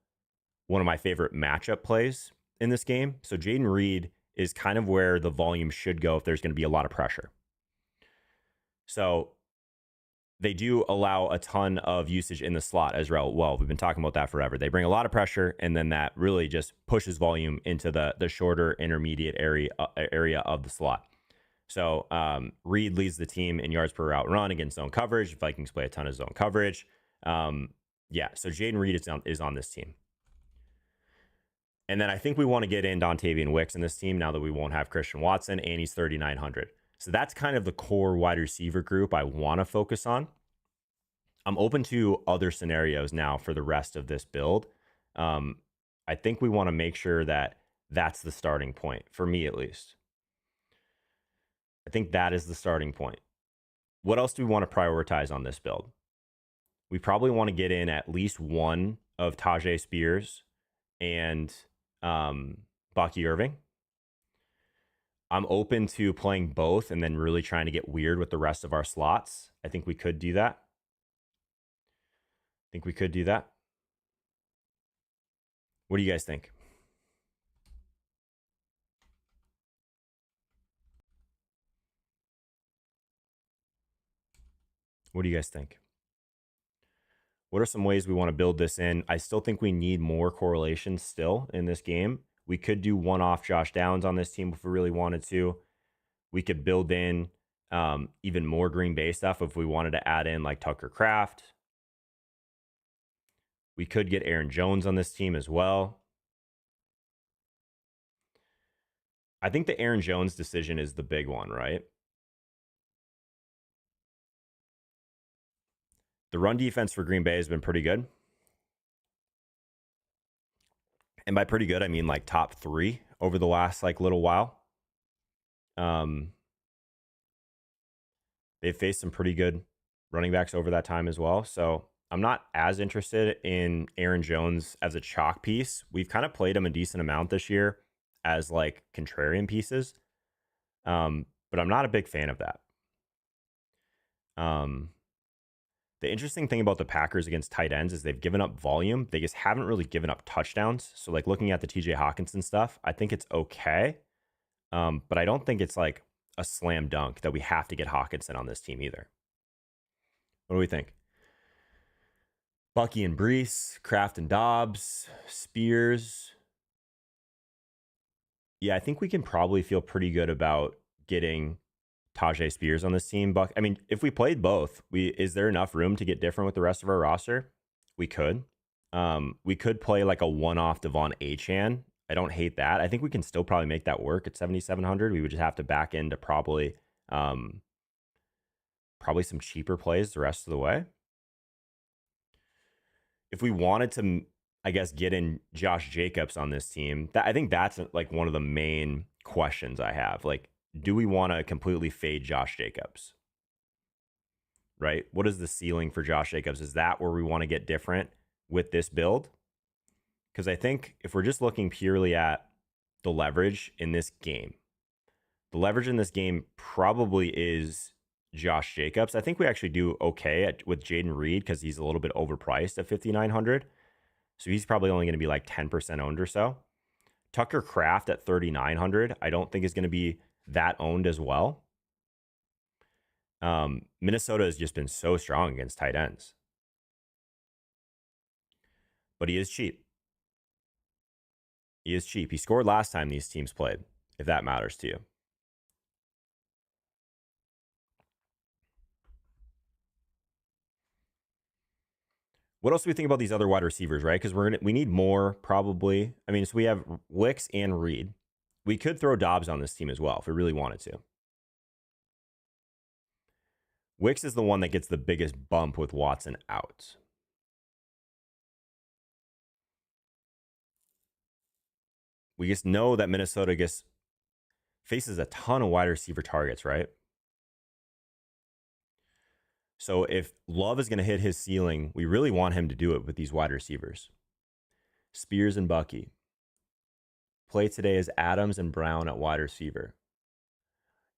one of my favorite matchup plays in this game. So Jaden Reed is kind of where the volume should go if there's going to be a lot of pressure. So they do allow a ton of usage in the slot as well. Well, we've been talking about that forever. They bring a lot of pressure, and then that really just pushes volume into the shorter intermediate area of the slot. So Reed leads the team in yards per route run against zone coverage. Vikings play a ton of zone coverage. Yeah, so Jaden Reed is on this team. And then I think we want to get in Dontavian Wicks in this team now that we won't have Christian Watson, and he's 3,900. So that's kind of the core wide receiver group I want to focus on. I'm open to other scenarios now for the rest of this build. I think we want to make sure that that's the starting point, for me at least. I think that is the starting point. What else do we want to prioritize on this build? We probably want to get in at least one of Tajay Spears and Bucky Irving. I'm open to playing both and then really trying to get weird with the rest of our slots. I think we could do that. What do you guys think? What do you guys think? What are some ways we want to build this in? I still think we need more correlation still in this game. We could do one-off Josh Downs on this team if we really wanted to. We could build in even more Green Bay stuff if we wanted to add in like Tucker Kraft. We could get Aaron Jones on this team as well. I think the Aaron Jones decision is the big one, right? The run defense for Green Bay has been pretty good. And by pretty good, I mean like top 3 over the last like little while. They've faced some pretty good running backs over that time as well. So I'm not as interested in Aaron Jones as a chalk piece. We've kind of played him a decent amount this year as like contrarian pieces. But I'm not a big fan of that. The interesting thing about the Packers against tight ends is they've given up volume. They just haven't really given up touchdowns. So like looking at the TJ Hawkinson stuff, I think it's okay. But I don't think it's like a slam dunk that we have to get Hawkinson on this team either. What do we think? Bucky and Brees, Kraft and Dobbs, Spears. Yeah, I think we can probably feel pretty good about getting Tajay Spears on this team. Buck, I mean, if we played both, is there enough room to get different with the rest of our roster? We could. We could play like a one-off Devon Achane. I don't hate that. I think we can still probably make that work at 7,700. We would just have to back into probably some cheaper plays the rest of the way. If we wanted to I guess, getting Josh Jacobs on this team. I think that's like one of the main questions I have. Like, do we want to completely fade Josh Jacobs? Right? What is the ceiling for Josh Jacobs? Is that where we want to get different with this build? Because I think if we're just looking purely at the leverage in this game, the leverage in this game probably is Josh Jacobs. I think we actually do okay with Jaden Reed because he's a little bit overpriced at 5,900. So he's probably only going to be like 10% owned or so. Tucker Kraft at 3,900, I don't think is going to be that owned as well. Minnesota has just been so strong against tight ends. But he is cheap. He is cheap. He scored last time these teams played, if that matters to you. What else do we think about these other wide receivers, right? Because we need more probably. I mean, so we have Wicks and Reed. We could throw Dobbs on this team as well if we really wanted to. Wicks is the one that gets the biggest bump with Watson out. We just know that Minnesota faces a ton of wide receiver targets, right? So if Love is going to hit his ceiling, we really want him to do it with these wide receivers. Spears and Bucky. Play today is Adams and Brown at wide receiver.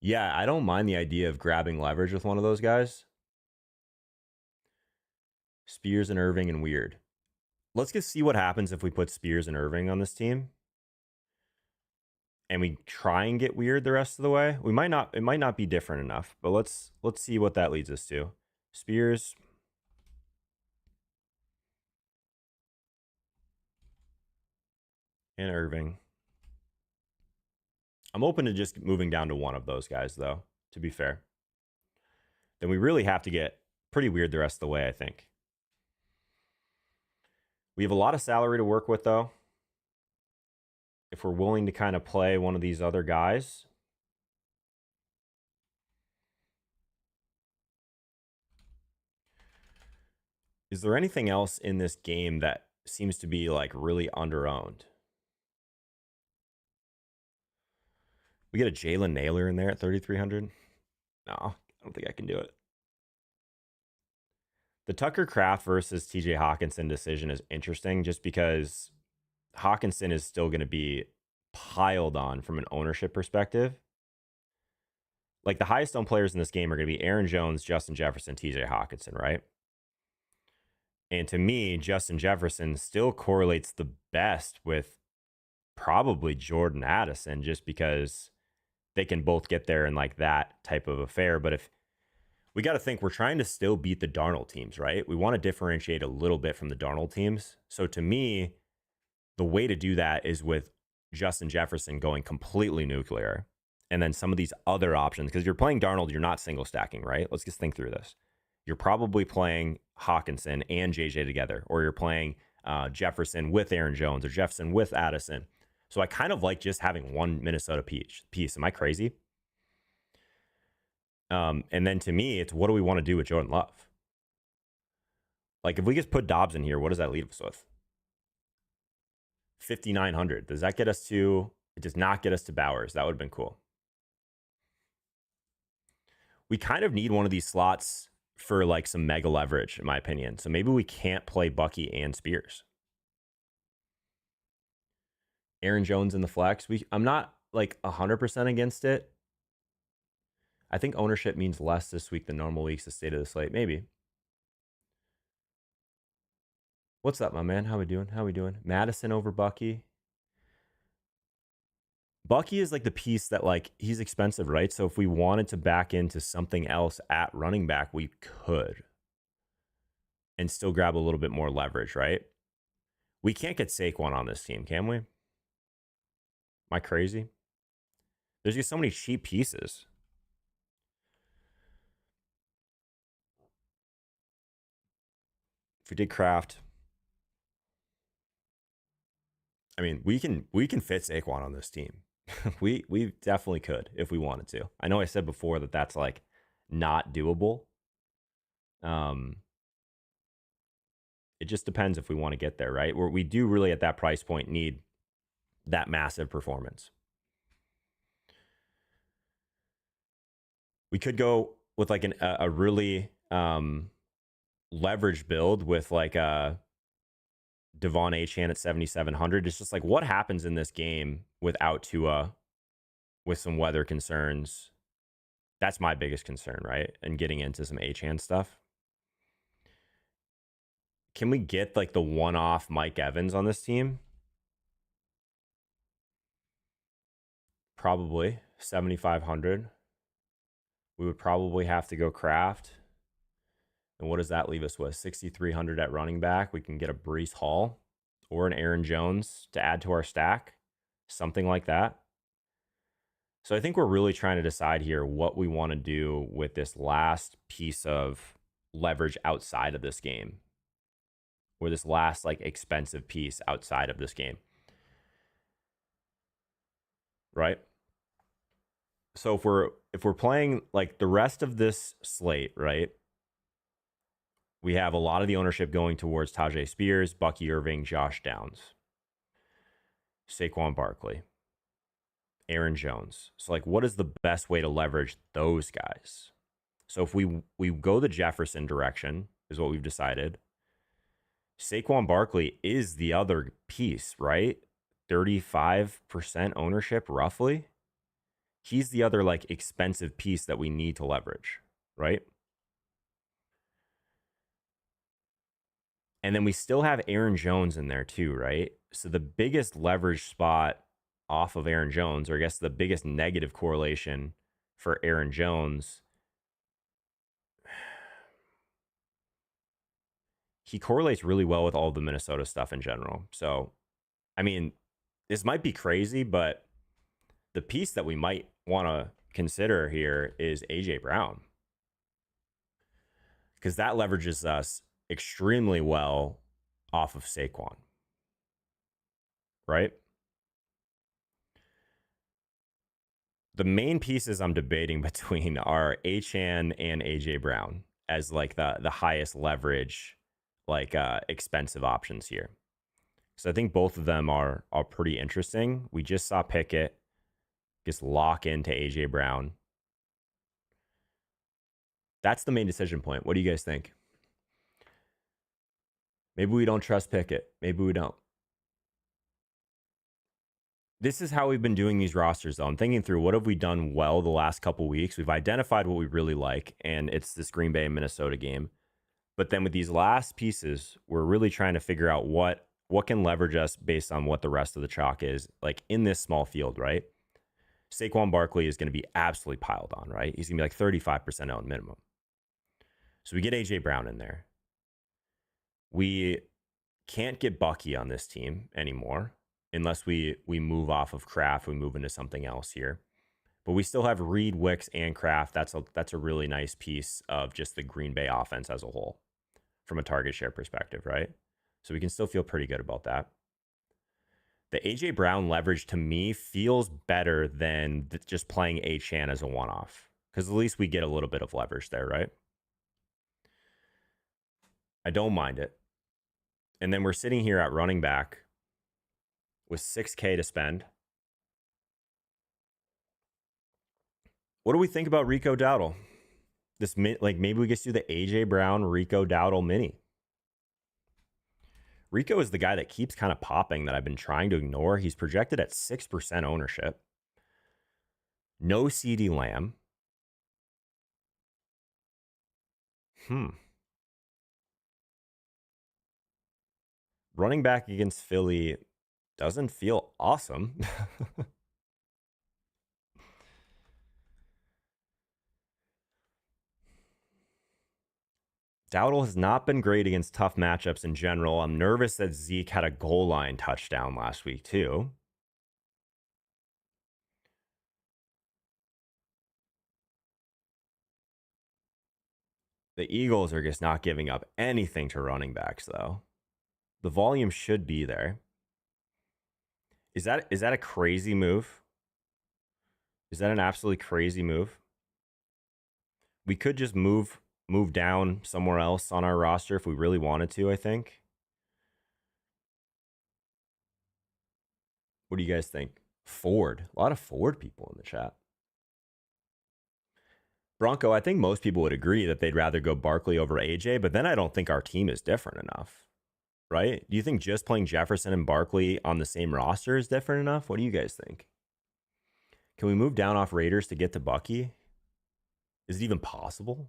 Yeah, I don't mind the idea of grabbing leverage with one of those guys. Spears and Irving and Weird. Let's just see what happens if we put Spears and Irving on this team. And we try and get Weird the rest of the way. It might not be different enough, but let's see what that leads us to. Spears and Irving. I'm open to just moving down to one of those guys, though, to be fair. Then we really have to get pretty weird the rest of the way, I think. We have a lot of salary to work with, though. If we're willing to kind of play one of these other guys. Is there anything else in this game that seems to be like really underowned? We get a Jalen Naylor in there at 3,300. No, I don't think I can do it. The Tucker Kraft versus TJ Hawkinson decision is interesting just because Hawkinson is still going to be piled on from an ownership perspective. Like the highest owned players in this game are going to be Aaron Jones, Justin Jefferson, TJ Hawkinson, right? And to me, Justin Jefferson still correlates the best with probably Jordan Addison just because they can both get there in like that type of affair. But if we got to think, we're trying to still beat the Darnold teams, right? We want to differentiate a little bit from the Darnold teams. So to me, the way to do that is with Justin Jefferson going completely nuclear. And then some of these other options, because you're playing Darnold, you're not single stacking, right? Let's just think through this. You're probably playing Hawkinson and JJ together, or you're playing Jefferson with Aaron Jones or Jefferson with Addison. So I kind of like just having one Minnesota piece. Am I crazy? And then to me, it's what do we want to do with Jordan Love? Like if we just put Dobbs in here, what does that leave us with? 5,900. Does that get us to? It does not get us to Bowers. That would have been cool. We kind of need one of these slots for like some mega leverage, in my opinion. So maybe we can't play Bucky and Spears. Aaron Jones in the flex. I'm not like 100% against it. I think ownership means less this week than normal weeks. The state of the slate, maybe. What's up, my man? How we doing? Madison over Bucky. Bucky is like the piece that like he's expensive, right? So if we wanted to back into something else at running back, we could. And still grab a little bit more leverage, right? We can't get Saquon on this team, can we? Am I crazy? There's just so many cheap pieces. If we did Kraft, I mean, we can fit Saquon on this team. we definitely could if we wanted to. I know I said before that that's like not doable. It just depends if we want to get there, right? Where we do really at that price point need that massive performance. We could go with like a really leverage build with like a Devon Achane at 7,700. It's just like what happens in this game without Tua, with some weather concerns. That's my biggest concern, right? And getting into some Achane stuff. Can we get like the one-off Mike Evans on this team? Probably 7,500. We would probably have to go Kraft. And what does that leave us with? 6,300 at running back. We can get a Breece Hall or an Aaron Jones to add to our stack, something like that. So I think we're really trying to decide here what we want to do with this last piece of leverage outside of this game, or this last like expensive piece outside of this game, right? So if we're playing like the rest of this slate, right? We have a lot of the ownership going towards Tajay Spears, Bucky Irving, Josh Downs, Saquon Barkley, Aaron Jones. So like what is the best way to leverage those guys? So if we go the Jefferson direction is what we've decided. Saquon Barkley is the other piece, right? 35% ownership roughly. He's the other like expensive piece that we need to leverage, right? And then we still have Aaron Jones in there too, right? So the biggest leverage spot off of Aaron Jones, or I guess the biggest negative correlation for Aaron Jones, he correlates really well with all of the Minnesota stuff in general. So, I mean, this might be crazy, but the piece that we might want to consider here is AJ Brown, because that leverages us extremely well off of Saquon, right? The main pieces I'm debating between are Achane and AJ Brown as like the highest leverage, like expensive options here. So I think both of them are pretty interesting. We just saw Pickett just lock into AJ Brown. That's the main decision point. What do you guys think? Maybe we don't trust Pickett. Maybe we don't. This is how we've been doing these rosters, though. I'm thinking through what have we done well the last couple weeks. We've identified what we really like, and it's this Green Bay and Minnesota game. But then with these last pieces, we're really trying to figure out what can leverage us based on what the rest of the chalk is, like in this small field, right? Saquon Barkley is going to be absolutely piled on, right? He's going to be like 35% owned minimum. So we get AJ Brown in there. We can't get Bucky on this team anymore unless we move off of Kraft, we move into something else here. But we still have Reed, Wicks, and Kraft. That's a really nice piece of just the Green Bay offense as a whole from a target share perspective, right? So we can still feel pretty good about that. The AJ Brown leverage to me feels better than just playing Achane as a one-off, because at least we get a little bit of leverage there, right? I don't mind it. And then we're sitting here at running back with $6K to spend. What do we think about Rico Dowdle? This like maybe we just do the AJ Brown Rico Dowdle mini. Rico is the guy that keeps kind of popping that I've been trying to ignore. He's projected at 6% ownership. No CeeDee Lamb. Running back against Philly doesn't feel awesome. Dowdle has not been great against tough matchups in general. I'm nervous that Zeke had a goal line touchdown last week too. The Eagles are just not giving up anything to running backs, though. The volume should be there. Is that a crazy move? Is that an absolutely crazy move? We could just move down somewhere else on our roster if we really wanted to, I think. What do you guys think? Ford. A lot of Ford people in the chat. Bronco, I think most people would agree that they'd rather go Barkley over AJ, but then I don't think our team is different enough, right? Do you think just playing Jefferson and Barkley on the same roster is different enough? What do you guys think? Can we move down off Raiders to get to Bucky? Is it even possible?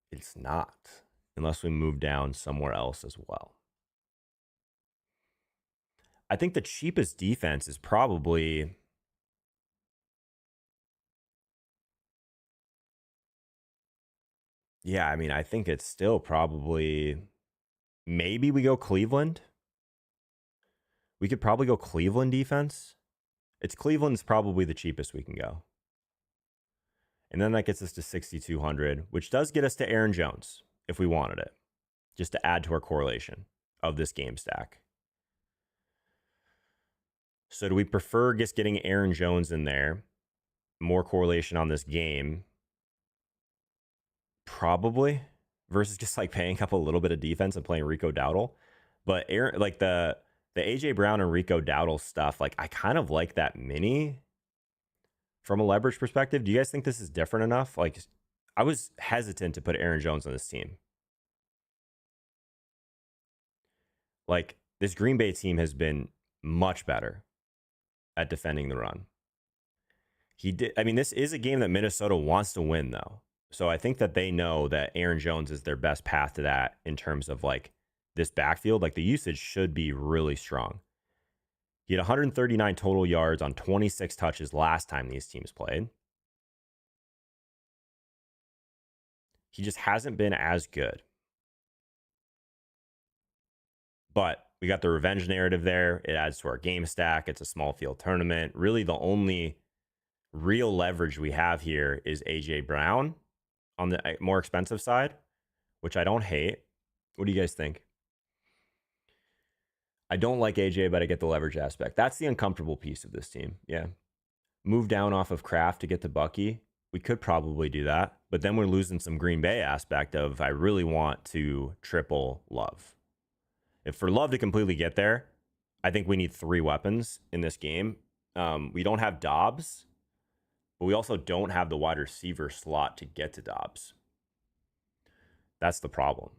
It's not, unless we move down somewhere else as well. I think the cheapest defense is probably... Yeah, I mean, I think it's still probably... Maybe we go Cleveland. We could probably go Cleveland defense. It's Cleveland's probably the cheapest we can go. And then that gets us to 6,200, which does get us to Aaron Jones if we wanted it, just to add to our correlation of this game stack. So do we prefer just getting Aaron Jones in there? More correlation on this game? Probably. Versus just like paying up a little bit of defense and playing Rico Dowdle. But Aaron, like the AJ Brown and Rico Dowdle stuff, like I kind of like that mini from a leverage perspective. Do you guys think this is different enough? Like I was hesitant to put Aaron Jones on this team. Like this Green Bay team has been much better at defending the run. I mean, this is a game that Minnesota wants to win, though. So I think that they know that Aaron Jones is their best path to that in terms of like this backfield. Like the usage should be really strong. He had 139 total yards on 26 touches last time these teams played. He just hasn't been as good. But we got the revenge narrative there. It adds to our game stack. It's a small field tournament. Really, the only real leverage we have here is AJ Brown on the more expensive side, which I don't hate. What do you guys think? I don't like AJ, but I get the leverage aspect. That's the uncomfortable piece of this team. Yeah. Move down off of Kraft to get to Bucky. We could probably do that, but then we're losing some Green Bay aspect of I really want to triple Love. If for Love to completely get there, I think we need 3 weapons in this game. We don't have Dobbs, but we also don't have the wide receiver slot to get to Dobbs. That's the problem.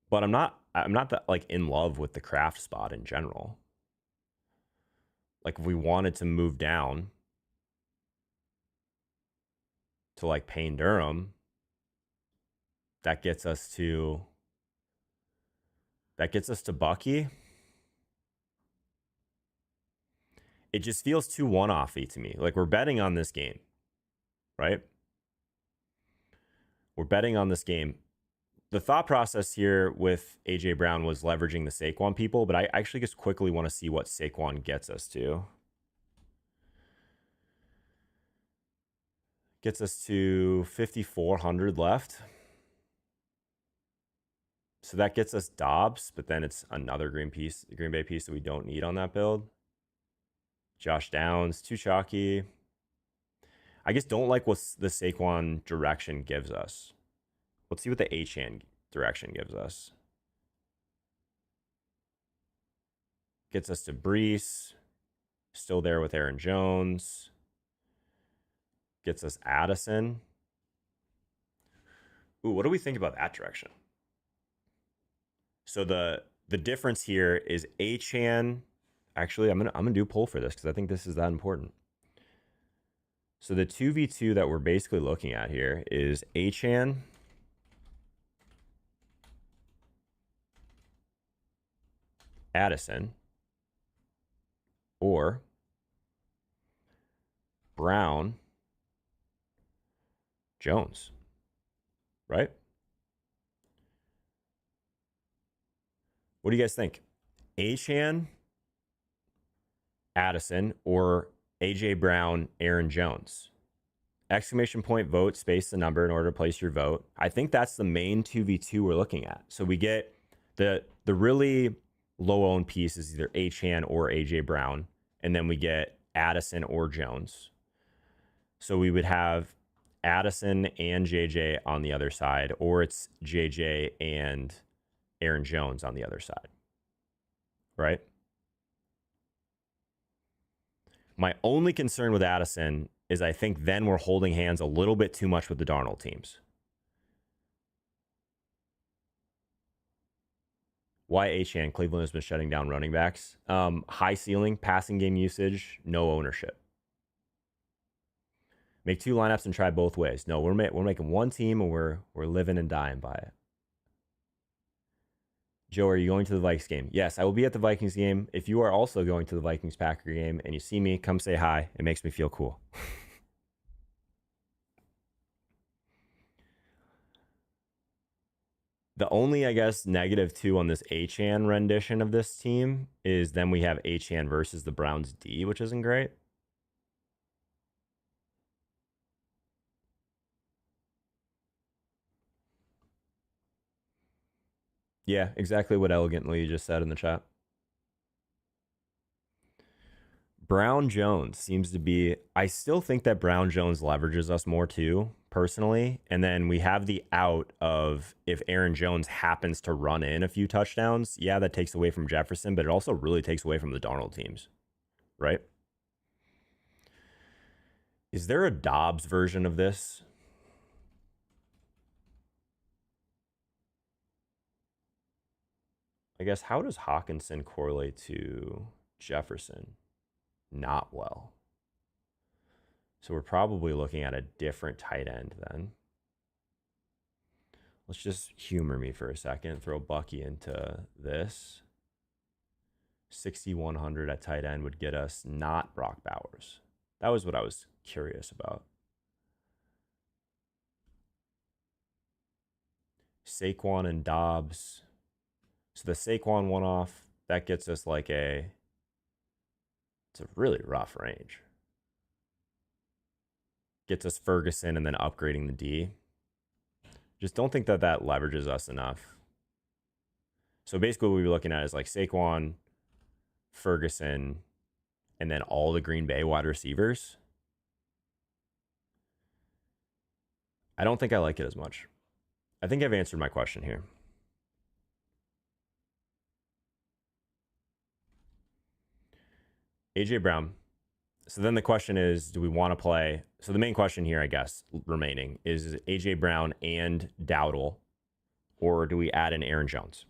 But I'm not that like in love with the Kraft spot in general. Like if we wanted to move down to like Payne Durham, that gets us to Bucky. It just feels too one-offy to me. Like we're betting on this game, right? We're betting on this game. The thought process here with AJ Brown was leveraging the Saquon people, but I actually just quickly want to see what Saquon gets us to. Gets us to 5,400 left. So that gets us Dobbs, but then it's another Green Bay piece that we don't need on that build. Josh Downs, too chalky. I just don't like what the Saquon direction gives us. Let's see what the Achane direction gives us. Gets us to Brees. Still there with Aaron Jones. Gets us Addison. Ooh, what do we think about that direction? So the difference here is Achane. Actually, I'm gonna do a poll for this because I think this is that important. So the 2v2 that we're basically looking at here is Achane, Addison, or Brown, Jones, right? What do you guys think? Achane, Addison, or AJ Brown, Aaron Jones? Exclamation point vote, space the number in order to place your vote. I think that's the main 2v2 we're looking at. So we get the really low owned piece is either Achane or AJ Brown, and then we get Addison or Jones. So we would have Addison and JJ on the other side, or it's JJ and Aaron Jones on the other side, right? My only concern with Addison is I think then we're holding hands a little bit too much with the Darnold teams. Why Achane? Cleveland has been shutting down running backs. High ceiling, passing game usage, no ownership. Make 2 lineups and try both ways. No, we're making one team and we're living and dying by it. Joe, are you going to the Vikings game? Yes, I will be at the Vikings game. If you are also going to the Vikings Packer game and you see me, come say hi. It makes me feel cool. The only, I guess, -2 on this Achane rendition of this team is then we have Achane versus the Browns D, which isn't great. Yeah, exactly what elegantly you just said in the chat. Brown Jones seems to be, I still think that Brown Jones leverages us more too, personally. And then we have the out of if Aaron Jones happens to run in a few touchdowns, yeah, that takes away from Jefferson, but it also really takes away from the Darnold teams, right? Is there a Dobbs version of this? I guess, how does Hawkinson correlate to Jefferson? Not well. So we're probably looking at a different tight end then. Let's just humor me for a second. Throw Bucky into this. 6,100 at tight end would get us not Brock Bowers. That was what I was curious about. Saquon and Dobbs. So the Saquon one off, that gets us like it's a really rough range. Gets us Ferguson and then upgrading the D. Just don't think that leverages us enough. So basically what we're looking at is like Saquon, Ferguson, and then all the Green Bay wide receivers. I don't think I like it as much. I think I've answered my question here. AJ Brown. So then the question is, do we want to play? So the main question here, I guess, remaining is AJ Brown and Dowdle, or do we add in Aaron Jones?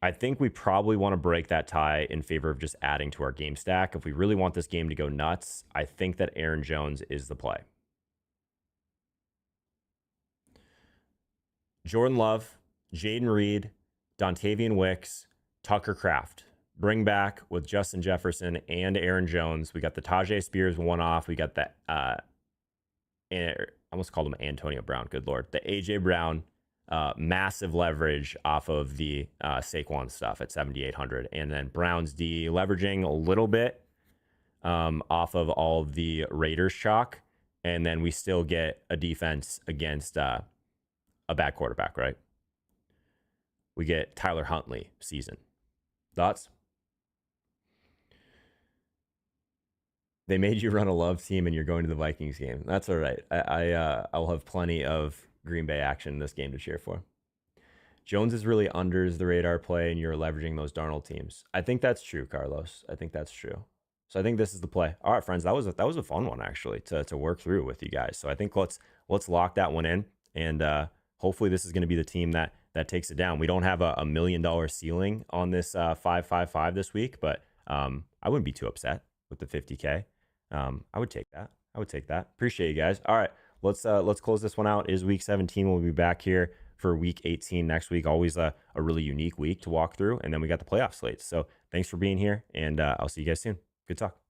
I think we probably want to break that tie in favor of just adding to our game stack. If we really want this game to go nuts, I think that Aaron Jones is the play. Jordan Love, Jaden Reed, Dontavian Wicks, Tucker Kraft. Bring back with Justin Jefferson and Aaron Jones. We got the Tajay Spears one-off. We got that, I almost called him Antonio Brown, good Lord. The A.J. Brown, massive leverage off of the Saquon stuff at 7,800. And then Browns D leveraging a little bit off of all of the Raiders chalk. And then we still get a defense against a bad quarterback, right? We get Tyler Huntley season. Thoughts? They made you run a love team and you're going to the Vikings game. That's all right. I'll have plenty of Green Bay action in this game to cheer for. Jones is really unders the radar play and you're leveraging those Darnold teams. I think that's true, Carlos. I think that's true. So I think this is the play. All right, friends, that was a fun one actually to work through with you guys. So I think let's lock that one in, and hopefully this is going to be the team that takes it down. We don't have a $1 million ceiling on this 555 this week, but I wouldn't be too upset with the 50K. I would take that. Appreciate you guys. All right, let's close this one out. It is week 17. We'll be back here for week 18 next week. Always a really unique week to walk through, and then we got the playoff slates. So thanks for being here, and I'll see you guys soon. Good talk.